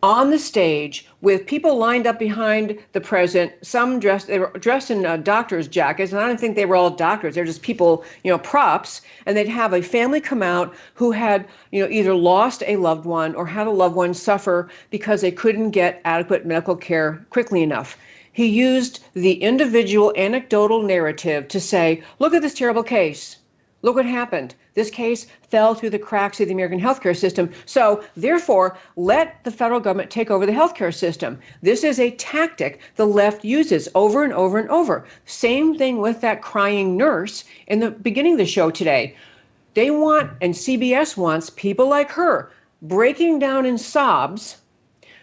on the stage with people lined up behind the president, some they were dressed in doctor's jackets, and I don't think they were all doctors. They're just people, props, and they'd have a family come out who had, either lost a loved one or had a loved one suffer because they couldn't get adequate medical care quickly enough. He used the individual anecdotal narrative to say, look at this terrible case. Look what happened. This case fell through the cracks of the American healthcare system. So, therefore, let the federal government take over the healthcare system. This is a tactic the left uses over and over and over. Same thing with that crying nurse in the beginning of the show today. They want, and CBS wants, people like her breaking down in sobs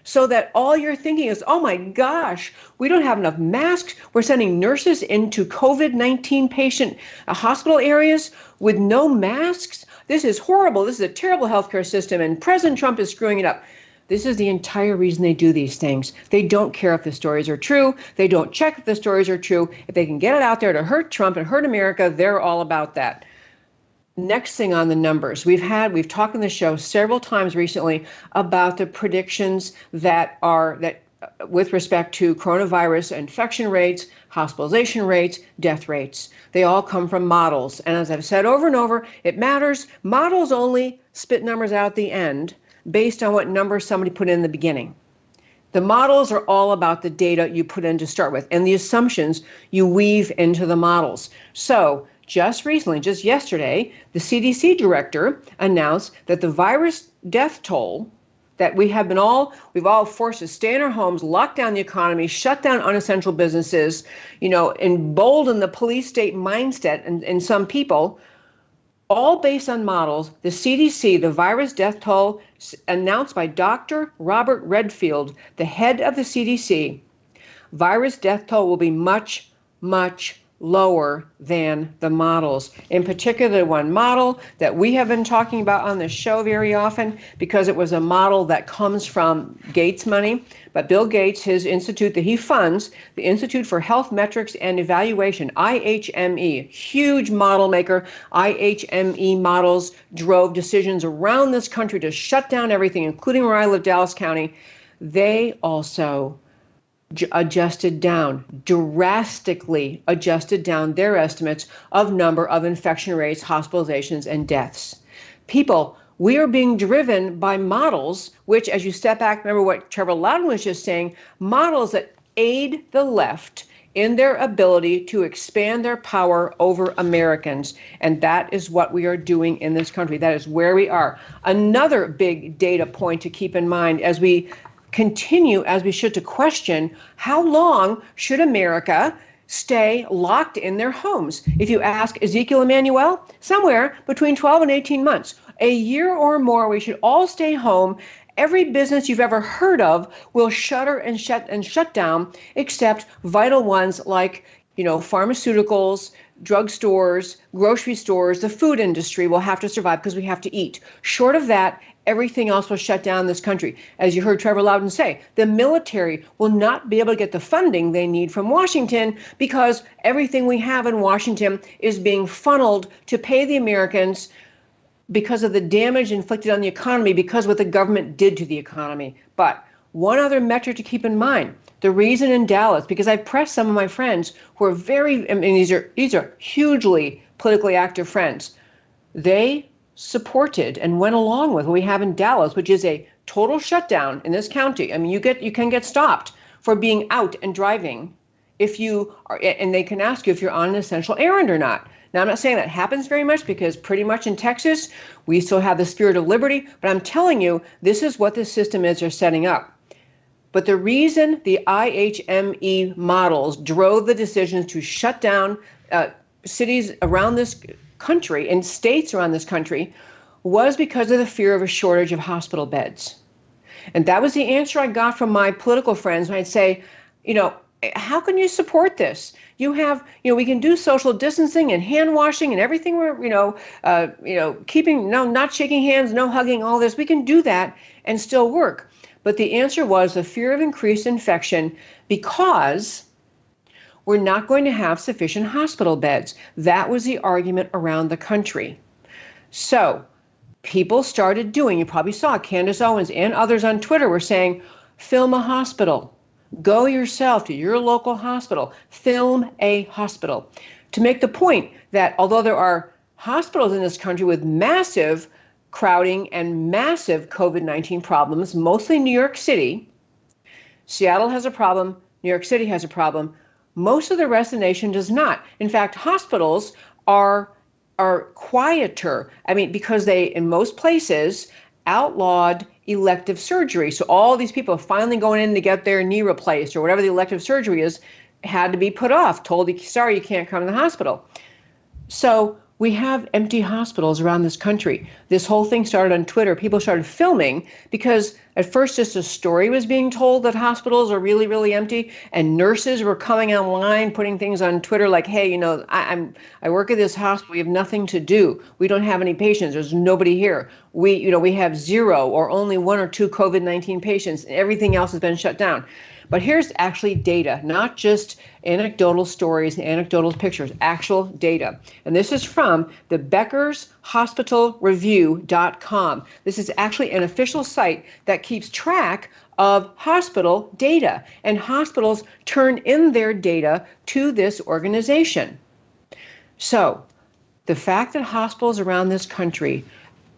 so that all you're thinking is, oh my gosh, we don't have enough masks. We're sending nurses into COVID-19 patient hospital areas with no masks. This is horrible. This is a terrible healthcare system, and President Trump is screwing it up. This is the entire reason they do these things. They don't care if the stories are true. They don't check if the stories are true. If they can get it out there to hurt Trump and hurt America, they're all about that. Next thing on the numbers, we've talked on the show several times recently about the predictions that with respect to coronavirus infection rates, hospitalization rates, death rates. They all come from models. And as I've said over and over, it matters. Models only spit numbers out at the end based on what numbers somebody put in the beginning. The models are all about the data you put in to start with and the assumptions you weave into the models. So just recently, just yesterday, the CDC director announced that the virus death toll that we've all forced to stay in our homes, lock down the economy, shut down unessential businesses, embolden the police state mindset in some people, all based on models. The CDC, the virus death toll announced by Dr. Robert Redfield, the head of the CDC, virus death toll will be much, much lower than the models. In particular, one model that we have been talking about on the show very often because it was a model that comes from Gates money. But Bill Gates, his institute that he funds, the Institute for Health Metrics and Evaluation, IHME, huge model maker. IHME models drove decisions around this country to shut down everything, including where I live, Dallas County. They also drastically adjusted down their estimates of number of infection rates, hospitalizations, and deaths. People, we are being driven by models, which, as you step back, remember what Trevor Loudon was just saying, models that aid the left in their ability to expand their power over Americans. And that is what we are doing in this country. That is where we are. Another big data point to keep in mind as we continue, as we should, to question how long should America stay locked in their homes. If you ask Ezekiel Emanuel, somewhere between 12 and 18 months, a year or more, we should all stay home. Every business you've ever heard of will shutter and shut down, except vital ones like, pharmaceuticals, drugstores, grocery stores, the food industry will have to survive because we have to eat. Short of that, everything else will shut down this country. As you heard Trevor Loudon say, the military will not be able to get the funding they need from Washington because everything we have in Washington is being funneled to pay the Americans because of the damage inflicted on the economy because of what the government did to the economy. But one other metric to keep in mind, the reason in Dallas, because I've pressed some of my friends who are these are hugely politically active friends. They supported and went along with what we have in Dallas, which is a total shutdown in this county. I mean, you can get stopped for being out and driving if you are, and they can ask you if you're on an essential errand or not. Now, I'm not saying that happens very much because pretty much in Texas, we still have the spirit of liberty, but I'm telling you, this is what this system is they're setting up. But the reason the IHME models drove the decisions to shut down cities around this country and states around this country was because of the fear of a shortage of hospital beds. And that was the answer I got from my political friends when I'd say, how can you support this? You have, we can do social distancing and hand washing and everything. We're, keeping, not shaking hands, no hugging, all this. We can do that and still work. But the answer was the fear of increased infection because we're not going to have sufficient hospital beds. That was the argument around the country. So people started doing, you probably saw Candace Owens and others on Twitter were saying, film a hospital. Go yourself to your local hospital. Film a hospital. To make the point that although there are hospitals in this country with massive crowding and massive COVID-19 problems, mostly New York City, Seattle has a problem, New York City has a problem, most of the rest of the nation does not. In fact, hospitals are quieter. I mean, because they, in most places, outlawed elective surgery. So all these people finally going in to get their knee replaced or whatever the elective surgery is had to be put off, told, sorry, you can't come to the hospital. So we have empty hospitals around this country. This whole thing started on Twitter. People started filming because at first just a story was being told that hospitals are really, really empty, and nurses were coming online, putting things on Twitter like, hey, I work at this hospital. We have nothing to do. We don't have any patients. There's nobody here. We have 0 or only 1 or 2 COVID-19 patients, and everything else has been shut down. But here's actually data, not just anecdotal stories and anecdotal pictures, actual data. And this is from the BeckersHospitalReview.com. This is actually an official site that keeps track of hospital data, and hospitals turn in their data to this organization. So the fact that hospitals around this country,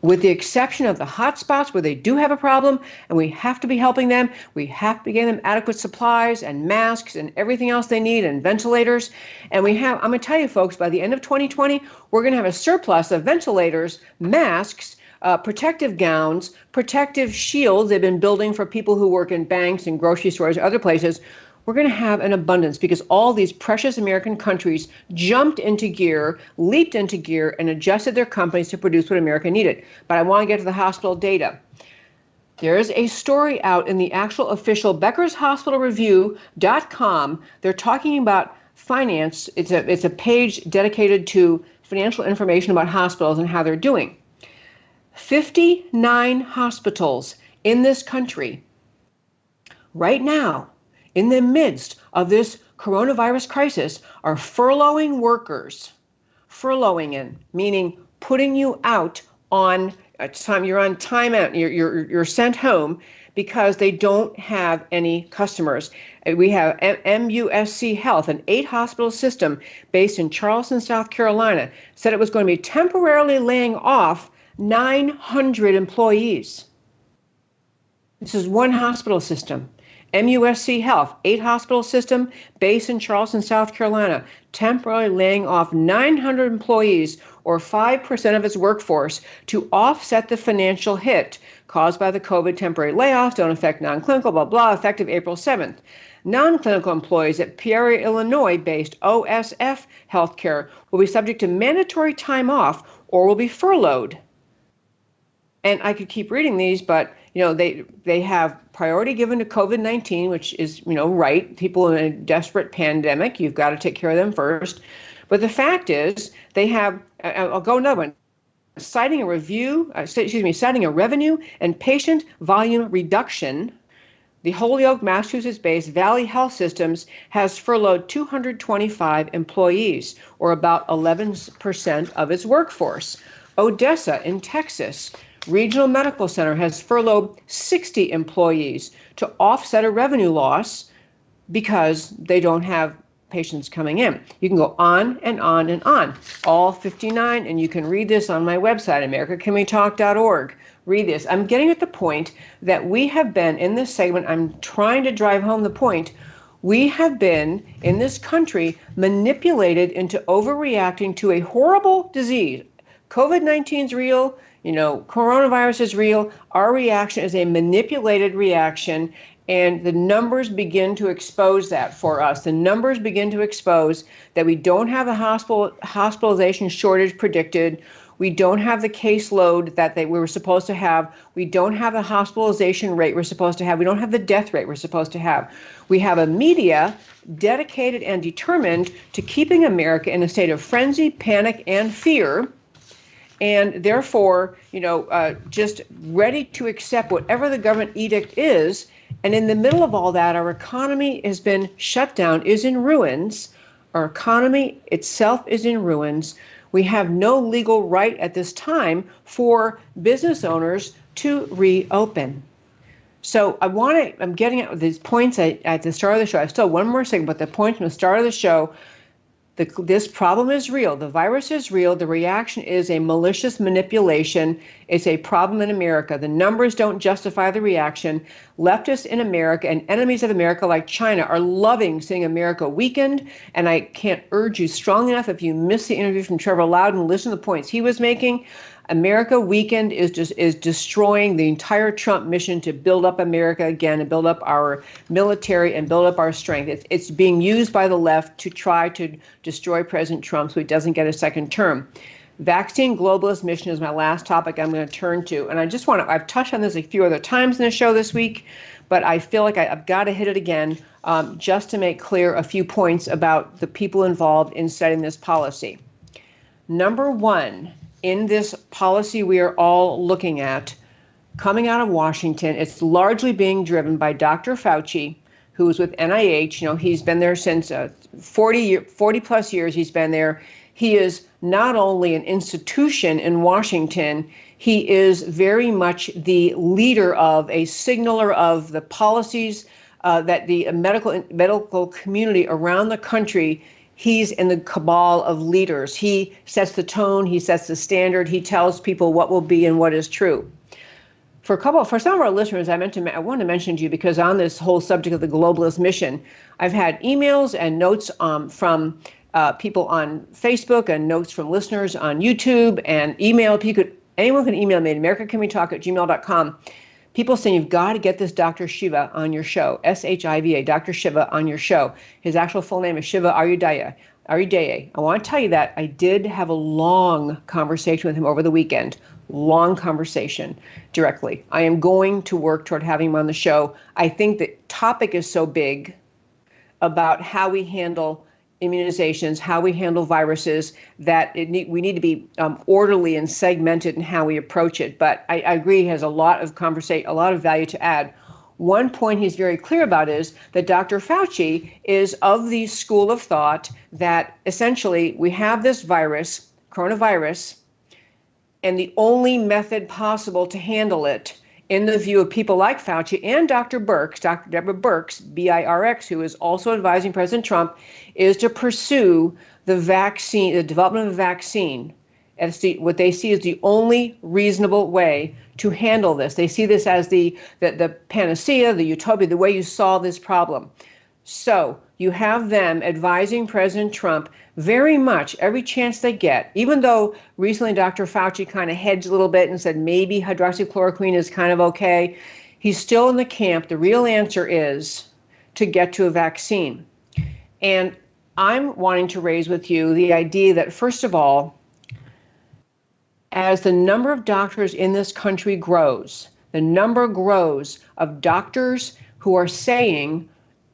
with the exception of the hot spots where they do have a problem, and we have to be helping them, we have to be getting them adequate supplies and masks and everything else they need and ventilators. And I'm going to tell you folks, by the end of 2020, we're going to have a surplus of ventilators, masks, protective gowns, protective shields they've been building for people who work in banks and grocery stores, other places. We're going to have an abundance because all these precious American countries jumped into gear, leaped into gear, and adjusted their companies to produce what America needed. But I want to get to the hospital data. There is a story out in the actual official BeckersHospitalReview.com. They're talking about finance. It's a page dedicated to financial information about hospitals and how they're doing. 59 hospitals in this country right now, in the midst of this coronavirus crisis, are furloughing workers. Furloughing meaning putting you out on time. You're on timeout. You're sent home because they don't have any customers. We have MUSC Health, an 8-hospital system based in Charleston, South Carolina, said it was going to be temporarily laying off 900 employees. This is one hospital system. MUSC Health, 8-hospital system based in Charleston, South Carolina, temporarily laying off 900 employees or 5% of its workforce to offset the financial hit caused by the COVID temporary layoffs. Don't affect non-clinical, blah, blah, effective April 7th. Non-clinical employees at Peoria, Illinois-based OSF Healthcare will be subject to mandatory time off or will be furloughed. And I could keep reading these, but they have priority given to COVID-19, which is, right. People in a desperate pandemic, you've got to take care of them first. But the fact is, they have, I'll go another one, citing a revenue and patient volume reduction. The Holyoke, Massachusetts-based Valley Health Systems has furloughed 225 employees, or about 11% of its workforce. Odessa in Texas, Regional Medical Center has furloughed 60 employees to offset a revenue loss because they don't have patients coming in. You can go on and on and on, all 59, and you can read this on my website, americacanwetalk.org. Read this. I'm getting at the point that we have been in this segment. I'm trying to drive home the point. We have been in this country manipulated into overreacting to a horrible disease. COVID-19 is real. Coronavirus is real. Our reaction is a manipulated reaction. And the numbers begin to expose that for us. The numbers begin to expose that we don't have the hospitalization shortage predicted. We don't have the caseload that we were supposed to have. We don't have the hospitalization rate we're supposed to have. We don't have the death rate we're supposed to have. We have a media dedicated and determined to keeping America in a state of frenzy, panic, and fear. And therefore, just ready to accept whatever the government edict is. And in the middle of all that, our economy has been shut down, is in ruins. Our economy itself is in ruins. We have no legal right at this time for business owners to reopen. So I'm getting at these points at the start of the show. I still have one more second, but the point from the start of the show, this problem is real. The virus is real. The reaction is a malicious manipulation. It's a problem in America. The numbers don't justify the reaction. Leftists in America and enemies of America like China are loving seeing America weakened. And I can't urge you strongly enough, if you missed the interview from Trevor Loudon, listen to the points he was making. America weakened is destroying the entire Trump mission to build up America again and build up our military and build up our strength. It's being used by the left to try to destroy President Trump so he doesn't get a second term. Vaccine globalist mission is my last topic I'm going to turn to. And I've touched on this a few other times in the show this week, but I feel like I've got to hit it again just to make clear a few points about the people involved in setting this policy. Number one, in this policy we are all looking at, coming out of Washington, it's largely being driven by Dr. Fauci, who is with NIH. He's been there since 40 plus years he's been there. He is not only an institution in Washington, he is very much the leader of, a signaler of the policies that the medical community around the country. He's in the cabal of leaders. He sets the tone, he sets the standard, he tells people what will be and what is true. For some of our listeners, I want to mention to you, because on this whole subject of the globalist mission, I've had emails and notes from people on Facebook and notes from listeners on YouTube and email. Anyone can email me at americacanwetalk@gmail.com. People saying you've got to get this Dr. Shiva on your show, Shiva, Dr. Shiva on your show. His actual full name is Shiva Ayudhya. I want to tell you that I did have a long conversation with him over the weekend, long conversation directly. I am going to work toward having him on the show. I think the topic is so big about how we handle immunizations, how we handle viruses, that we need to be orderly and segmented in how we approach it. But I agree, he has a lot of value to add. One point he's very clear about is that Dr. Fauci is of the school of thought that essentially we have this virus, coronavirus, and the only method possible to handle it, in the view of people like Fauci and Dr. Birx, Dr. Deborah Birx, Birx, who is also advising President Trump, is to pursue the development of a vaccine. As what they see is the only reasonable way to handle this. They see this as the panacea, the utopia, the way you solve this problem. So you have them advising President Trump very much every chance they get, even though recently Dr. Fauci kind of hedged a little bit and said maybe hydroxychloroquine is kind of okay. He's still in the camp. The real answer is to get to a vaccine. And I'm wanting to raise with you the idea that, first of all, as the number of doctors in this country grows, the number grows of doctors who are saying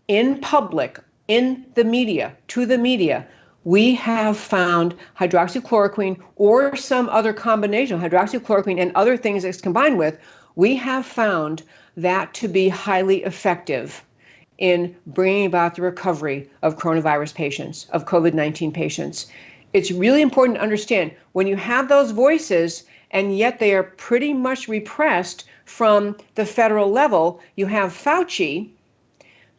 in public, in the media, to the media, we have found hydroxychloroquine or some other combination of hydroxychloroquine and other things it's combined with, we have found that to be highly effective in bringing about the recovery of coronavirus patients, of COVID-19 patients. it's really important to understand when you have those voices and yet they are pretty much repressed from the federal level. You have Fauci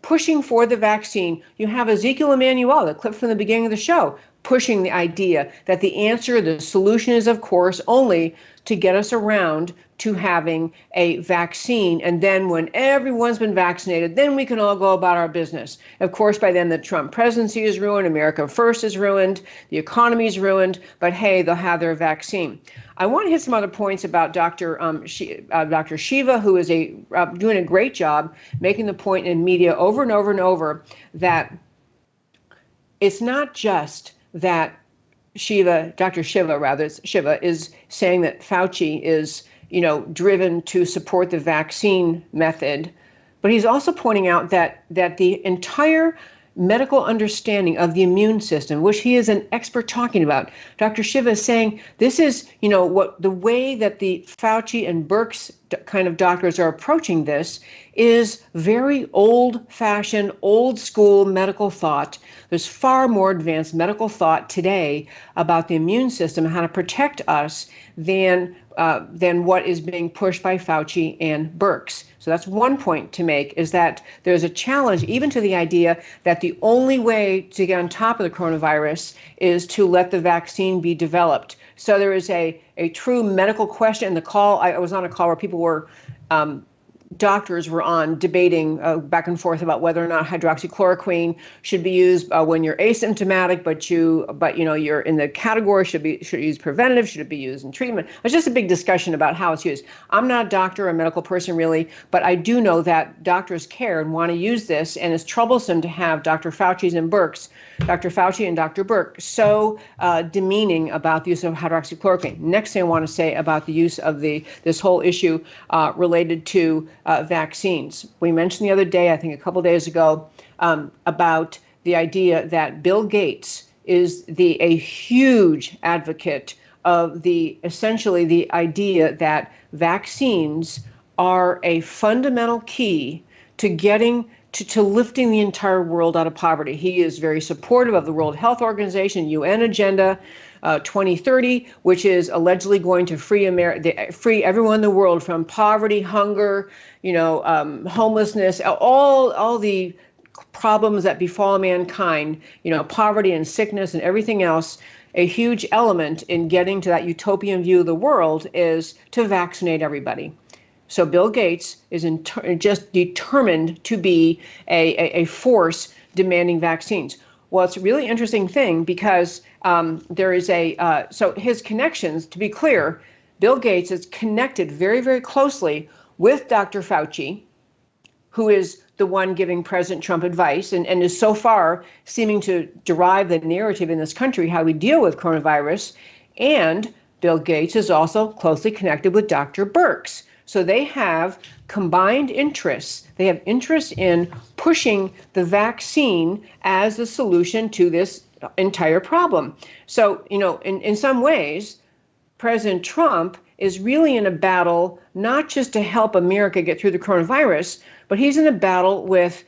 pushing for the vaccine. You have Ezekiel Emanuel, the clip from the beginning of the show, pushing the idea that the answer, the solution is, of course, only to get us around to having a vaccine. And then when everyone's been vaccinated, then we can all go about our business. Of course, by then the Trump presidency is ruined, America First is ruined, the economy is ruined, but hey, they'll have their vaccine. I want to hit some other points about Dr. Shiva, who is doing a great job making the point in media over and over and over that it's not just that Dr. Shiva is saying that Fauci is, driven to support the vaccine method, but he's also pointing out that the entire medical understanding of the immune system, which he is an expert talking about. Dr. Shiva is saying this is, what the way that the Fauci and Birx kind of doctors are approaching this is very old-fashioned, old-school medical thought. There's far more advanced medical thought today about the immune system and how to protect us than what is being pushed by Fauci and Birx. So that's one point to make, is that there's a challenge even to the idea that the only way to get on top of the coronavirus is to let the vaccine be developed. So there is a true medical question. The call, I was on a call where people were, doctors were on debating back and forth about whether or not hydroxychloroquine should be used when you're asymptomatic, but you're in the category, should it use preventative, should it be used in treatment? It's just a big discussion about how it's used. I'm not a doctor, a medical person really, but I do know that doctors care and want to use this, and it's troublesome to have Dr. Fauci and Dr. Birx so demeaning about the use of hydroxychloroquine. Next thing I want to say about the use of this whole issue related to vaccines. We mentioned the other day, I think a couple days ago, about the idea that Bill Gates is a huge advocate of essentially the idea that vaccines are a fundamental key to getting to lifting the entire world out of poverty. He is very supportive of the World Health Organization, UN Agenda 2030, which is allegedly going to free everyone in the world from poverty, hunger, homelessness, all the problems that befall mankind, poverty and sickness and everything else. A huge element in getting to that utopian view of the world is to vaccinate everybody. So Bill Gates is just determined to be a force demanding vaccines. Well, it's a really interesting thing because there is so his connections, to be clear, Bill Gates is connected very, very closely with Dr. Fauci, who is the one giving President Trump advice and is so far seeming to derive the narrative in this country, how we deal with coronavirus. And Bill Gates is also closely connected with Dr. Birx. So they have combined interests. They have interest in pushing the vaccine as the solution to this entire problem. So, in some ways, President Trump is really in a battle, not just to help America get through the coronavirus, but he's in a battle with,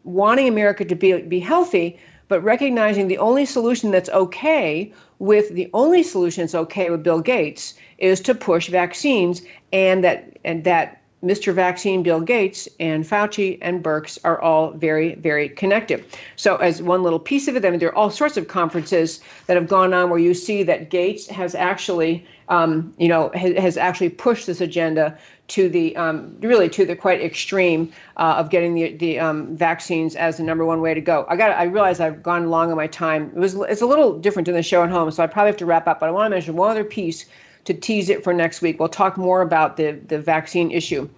wanting America to be healthy, but recognizing the only solution that's okay with Bill Gates is to push vaccines, and that Mr. Vaccine Bill Gates and Fauci and Birx are all very, very connected. So as one little piece of it, there are all sorts of conferences that have gone on where you see that Gates has actually, has actually pushed this agenda to the quite extreme of getting the vaccines as the number one way to go. I realize I've gone long on my time. It's a little different in the show at home, so I probably have to wrap up. But I want to mention one other piece to tease it for next week. We'll talk more about the vaccine issue.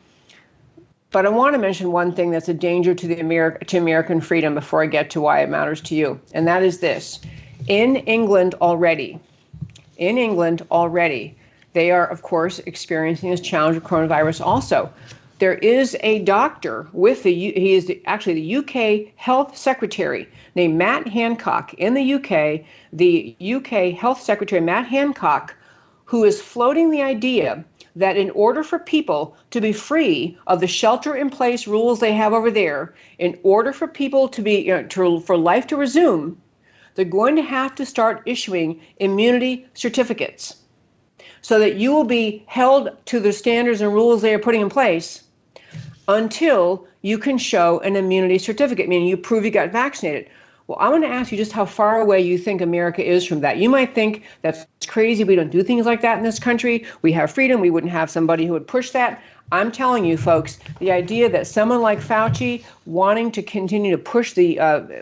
But I want to mention one thing that's a danger to American freedom before I get to why it matters to you, and that is this: in England already, they are, of course, experiencing this challenge of coronavirus also. There is a doctor he is actually the UK Health Secretary named Matt Hancock in the UK, the UK Health Secretary Matt Hancock, who is floating the idea that in order for people to be free of the shelter-in-place rules they have over there, in order for people to be for life to resume, they're going to have to start issuing immunity certificates so that you will be held to the standards and rules they are putting in place until you can show an immunity certificate, meaning you prove you got vaccinated. Well, I want to ask you just how far away you think America is from that. You might think that's crazy. We don't do things like that in this country. We have freedom. We wouldn't have somebody who would push that. I'm telling you, folks, the idea that someone like Fauci wanting to continue to push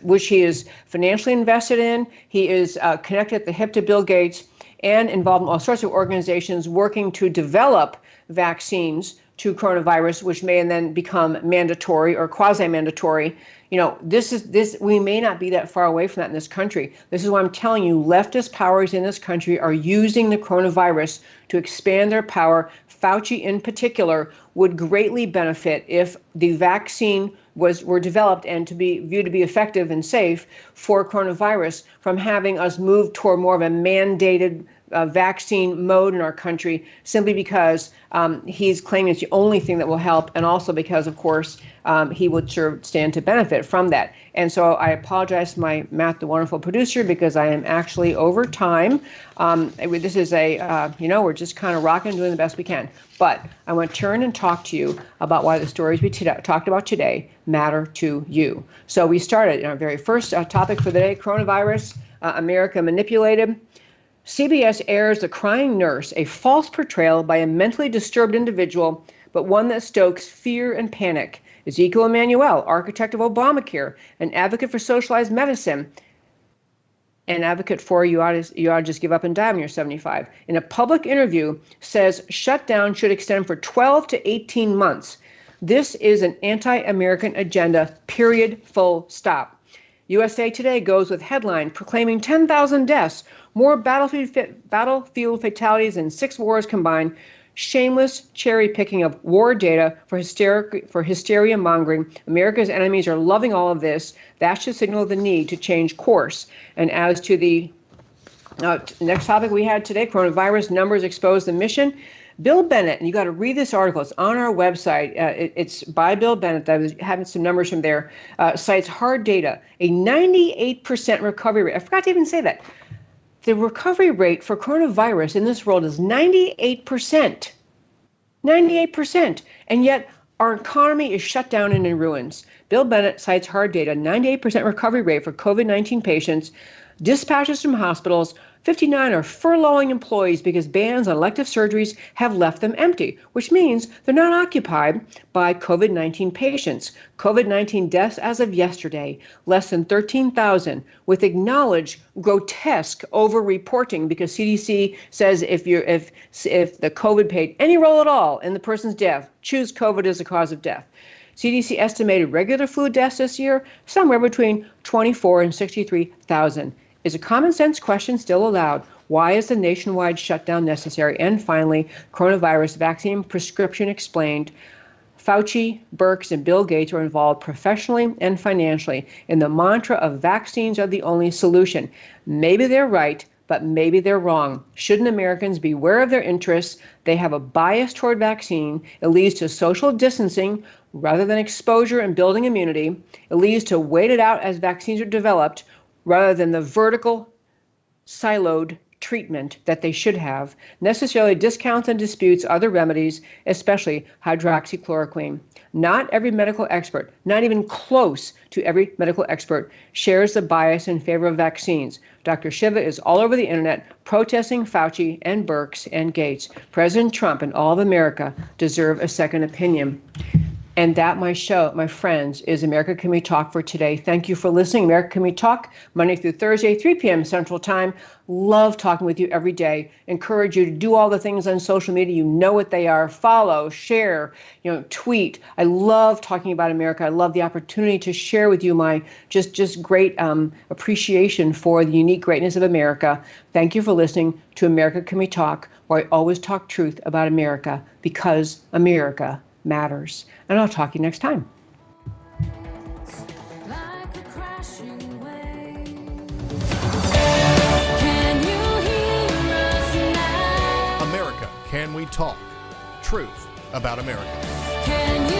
which he is financially invested in, he is connected at the hip to Bill Gates and involved in all sorts of organizations working to develop vaccines to coronavirus, which may then become mandatory or quasi-mandatory. We may not be that far away from that in this country. This is why I'm telling you, leftist powers in this country are using the coronavirus to expand their power. Fauci in particular would greatly benefit if the vaccine were developed and to be viewed to be effective and safe for coronavirus, from having us move toward more of a mandated vaccine mode in our country, simply because he's claiming it's the only thing that will help, and also because, of course, he would stand to benefit from that. And so I apologize to my Matt, the wonderful producer, because I am actually over time. This is we're just kind of rocking, doing the best we can. But I want to turn and talk to you about why the stories we talked about today matter to you. So we started in our very first topic for the day, coronavirus, America manipulated. CBS airs The Crying Nurse, a false portrayal by a mentally disturbed individual, but one that stokes fear and panic. Ezekiel Emanuel, architect of Obamacare, an advocate for socialized medicine, an advocate for you ought to just give up and die when you're 75. In a public interview, says shutdown should extend for 12 to 18 months. This is an anti-American agenda, period, full stop. USA Today goes with headline proclaiming 10,000 deaths, more battlefield fatalities in 6 wars combined, shameless cherry picking of war data for hysteria mongering. America's enemies are loving all of this. That should signal the need to change course. And as to the next topic we had today, coronavirus numbers expose the mission. Bill Bennett, and you got to read this article. It's on our website. It's by Bill Bennett. I was having some numbers from there. Cites hard data, a 98% recovery rate. I forgot to even say that. The recovery rate for coronavirus in this world is 98%. 98%. And yet our economy is shut down and in ruins. Bill Bennett cites hard data, 98% recovery rate for COVID-19 patients, dispatches from hospitals. 59 are furloughing employees because bans on elective surgeries have left them empty, which means they're not occupied by COVID-19 patients. COVID-19 deaths as of yesterday, less than 13,000, with acknowledged grotesque over-reporting, because CDC says if the COVID played any role at all in the person's death, choose COVID as the cause of death. CDC estimated regular flu deaths this year somewhere between 24 and 63,000. Is a common sense question still allowed? Why is the nationwide shutdown necessary? And finally, coronavirus vaccine prescription explained. Fauci, Birx, and Bill Gates are involved professionally and financially in the mantra of vaccines are the only solution. Maybe they're right, but maybe they're wrong. Shouldn't Americans be aware of their interests? They have a bias toward vaccine. It leads to social distancing rather than exposure and building immunity. It leads to wait it out as vaccines are developed, rather than the vertical, siloed treatment that they should have, necessarily discounts and disputes other remedies, especially hydroxychloroquine. Not every medical expert, not even close to every medical expert, shares the bias in favor of vaccines. Dr. Shiva is all over the internet protesting Fauci and Birx and Gates. President Trump and all of America deserve a second opinion. And that, my friends, is America Can We Talk for today. Thank you for listening. America Can We Talk, Monday through Thursday, 3 p.m. Central Time. Love talking with you every day. Encourage you to do all the things on social media. You know what they are. Follow, share, tweet. I love talking about America. I love the opportunity to share with you my just great appreciation for the unique greatness of America. Thank you for listening to America Can We Talk, where I always talk truth about America, because America matters. And I'll talk to you next time. Like a crashing wave. Can you hear us now? America, Can We Talk? Truth about America. Can you